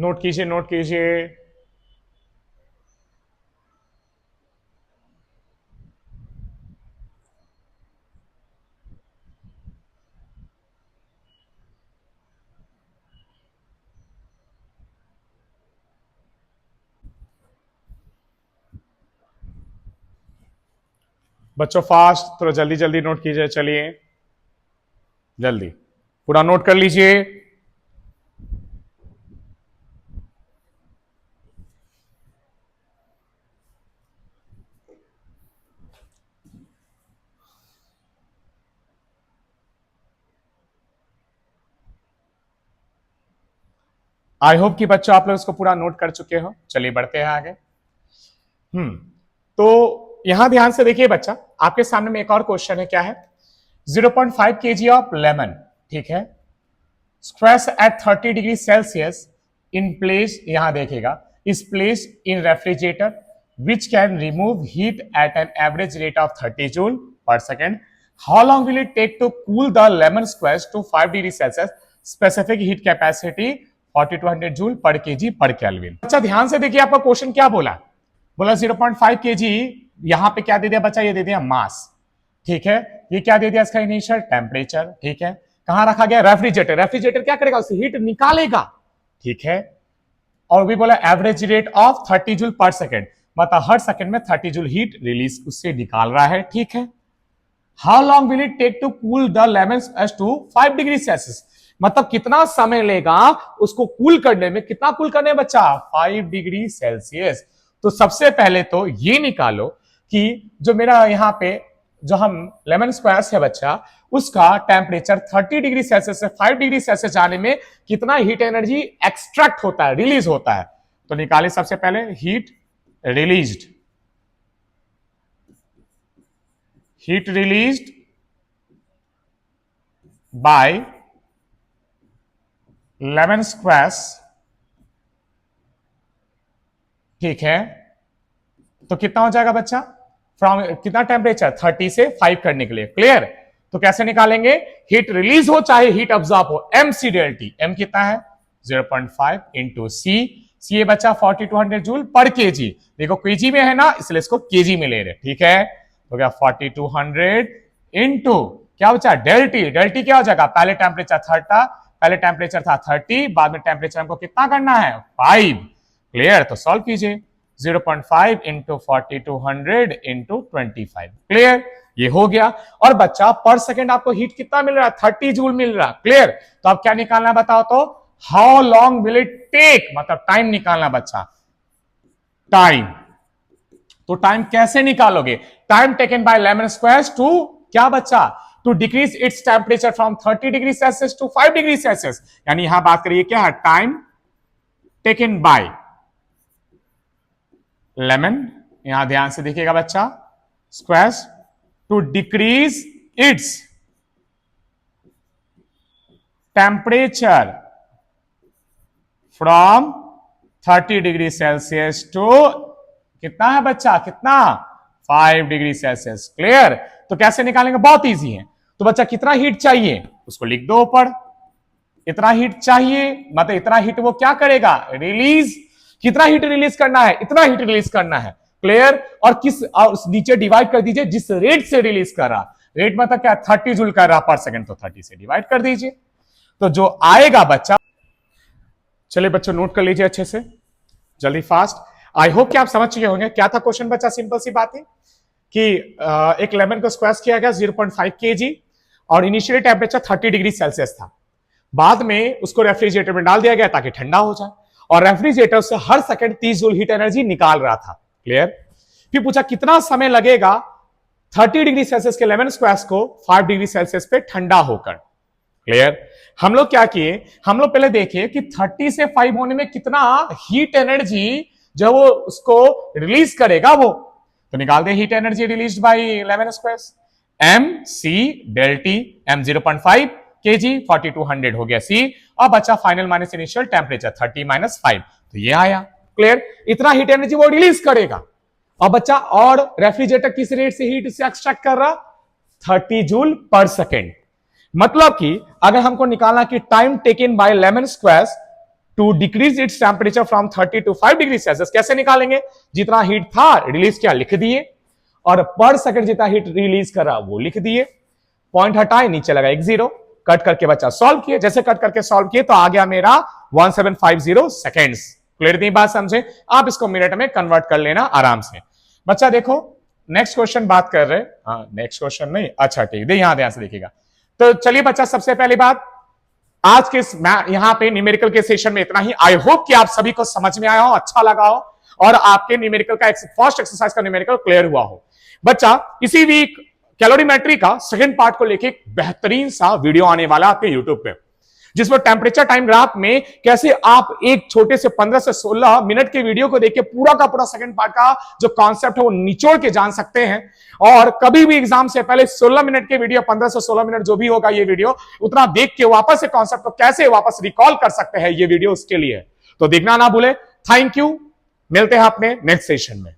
नोट कीजिए, नोट कीजिए। बच्चों फास्ट, थोड़ा जल्दी जल्दी नोट कीजिए। चलिए जल्दी पूरा नोट कर लीजिए। आई होप कि बच्चों आप लोग इसको पूरा नोट कर चुके हो। चलिए बढ़ते हैं आगे। तो यहां ध्यान से देखिए बच्चा, आपके सामने में एक और क्वेश्चन है। क्या है? 0.5 kg ऑफ लेमन, ठीक है, stress at 30 degree Celsius in place, यहां देखिएगा, is place in refrigerator which can remove heat at an average rate of 30 joule per second. How long will it take to cool the lemon squash to 5 degree Celsius, specific heat capacity 4200 joule per KG per kelvin. अच्छा ध्यान से देखिए, आपका question क्या बोला? बोला 0.5 KG, यहां पे क्या दे दिया बच्चा? ये दे दिया मास, ठीक है। ये क्या दे दिया? इसका इनिशियल टेम्परेचर, ठीक है। कहां रखा गया? रेफ्रिजरेटर। रेफ्रिजरेटर क्या करेगा? उससे हीट निकालेगा, ठीक है। और भी बोला average rate of 30 joule per second, मतलब हर सेकेंड में 30 जूल हीट रिलीज उससे निकाल रहा है, ठीक है। How long will it take to cool the lemon to 5 degree Celsius, मतलब कितना समय लेगा उसको कूल करने में। कितना कूल करने बच्चा? 5 डिग्री सेल्सियस। तो सबसे पहले तो ये निकालो कि जो मेरा यहां पे जो हम लेमन स्क्वायर्स है बच्चा, उसका टेम्परेचर 30 डिग्री सेल्सियस से 5 डिग्री सेल्सियस जाने में कितना हीट एनर्जी एक्सट्रैक्ट होता है, रिलीज होता है। तो निकाले सबसे पहले heat released, heat released by lemon squares, ठीक है। तो कितना हो जाएगा बच्चा, फ्रॉम कितना टेम्परेचर 30 से 5 करने के लिए, क्लियर। तो कैसे निकालेंगे, हीट रिलीज हो चाहे हीट ऑब्जॉर्ब हो, एम सी डेल्टी, एम कितना है 0.5 इंटू सी, सी ये बच्चा 4200 जूल पर केजी, देखो केजी में है ना इसलिए इसको केजी में ले रहे, ठीक है। तो क्या 4200 इंटू क्या बचा डेल्टी, डेल्टी क्या हो जाएगा, पहले टेम्परेचर था 30, बाद में टेम्परेचर हमको कितना करना है 5, क्लियर। तो सॉल्व कीजिए, 0.5 इंटू 4200 इंटू 25, क्लियर, ये हो गया। और बच्चा पर सेकंड आपको हीट कितना मिल रहा है, 30 जूल मिल रहा है, क्लियर। तो अब क्या निकालना है बताओ, तो how long will it take, मतलब टाइम निकालना बच्चा, टाइम। तो टाइम कैसे निकालोगे, time taken by lemon squares to क्या बच्चा, to decrease its temperature from 30 degree Celsius to 5 degree Celsius, यानी यहां बात करिए क्या है, टाइम टेकन बाय लेमन, यहां ध्यान से देखिएगा बच्चा, squares to decrease its temperature from 30 degree Celsius to कितना है बच्चा, कितना 5 डिग्री सेल्सियस, क्लियर। तो कैसे निकालेंगे, बहुत इजी है। तो बच्चा कितना हीट चाहिए उसको लिख दो ऊपर, इतना हीट चाहिए, मतलब इतना हीट वो क्या करेगा, रिलीज, कितना हीट रिलीज करना है, इतना हीट रिलीज करना है, क्लियर। और किस, और नीचे डिवाइड कर दीजिए जिस रेट से रिलीज कर रहा, रेट मतलब क्या 30 जूल कर रहा पर सेकंड, तो 30 से डिवाइड कर दीजिए, तो जो आएगा बच्चा, चलिए बच्चों नोट कर लीजिए अच्छे से, जल्दी फास्ट। आई होप कि आप समझ चुके होंगे क्या था क्वेश्चन बच्चा, सिंपल सी बात है कि एक लेमन को स्क्वाश किया गया 0.5 kg और इनिशियली टेम्परेचर 30 डिग्री सेल्सियस था, बाद में उसको रेफ्रिजरेटर में डाल दिया गया ताकि ठंडा हो जाए, और रेफ्रिजरेटर से हर सेकंड 30 जूल हीट एनर्जी निकाल रहा था, क्लियर। फिर पूछा कितना समय लगेगा 30 डिग्री सेल्सियस के लेमन स्क्वाश को 5 डिग्री सेल्सियस पे ठंडा होकर, क्लियर। हम लोग क्या किए, हम लोग पहले देखे कि 30 से 5 होने में कितना हीट एनर्जी जो वो उसको रिलीज करेगा, वो तो निकाल दे heat energy released by lemon squares, M C delta T, M 0.5 kg 4200 हो गया सी, और बचा final minus initial temperature 30 minus 5, तो ये आया, क्लियर। इतना हीट एनर्जी वो रिलीज करेगा, और बच्चा और रेफ्रिजरेटर किस रेट से हीट से एक्सट्रैक्ट कर रहा, 30 जूल पर सेकेंड। मतलब कि अगर हमको निकालना कि time taken by lemon squares to decrease its temperature from 30 to 5 degree Celsius, कैसे निकालेंगे, जितना हीट था रिलीज किया लिख दिए, और पर सेकंड जितना हीट रिलीज करा वो लिख दिए, पॉइंट हटाए नीचे लगा एक जीरो, कट करके बच्चा सॉल्व किए, जैसे कट करके सॉल्व किए तो आ गया मेरा 1750 सेकेंड्स, क्लियर नहीं बात समझे, आप इसको मिनट में कन्वर्ट कर लेना आराम से। बच्चा देखो नेक्स्ट क्वेश्चन बात कर रहे, हाँ नेक्स्ट क्वेश्चन नहीं, अच्छा ठीक है, यहां ध्यान से देखिएगा। तो चलिए बच्चा सबसे पहली बात, आज के यहां पे न्यूमेरिकल के सेशन में इतना ही। आई होप कि आप सभी को समझ में आया हो, अच्छा लगा हो, और आपके न्यूमेरिकल का फर्स्ट एक्सरसाइज का न्यूमेरिकल क्लियर हुआ हो। बच्चा इसी वीक कैलोरीमेट्री का सेकंड पार्ट को लेके बेहतरीन सा वीडियो आने वाला आपके यूट्यूब पे, जिसमें टेम्परेचर टाइम ग्राफ में कैसे आप एक छोटे से 15 से 16 मिनट के वीडियो को देख के पूरा का पूरा सेकंड पार्ट का जो कॉन्सेप्ट है वो निचोड़ के जान सकते हैं। और कभी भी एग्जाम से पहले 16 मिनट के वीडियो, 15 से 16 मिनट जो भी होगा ये वीडियो, उतना देख के वापस से कॉन्सेप्ट को कैसे वापस रिकॉल कर सकते हैं, ये वीडियो उसके लिए, तो देखना ना भूले। थैंक यू, मिलते हैं अपने नेक्स्ट सेशन में।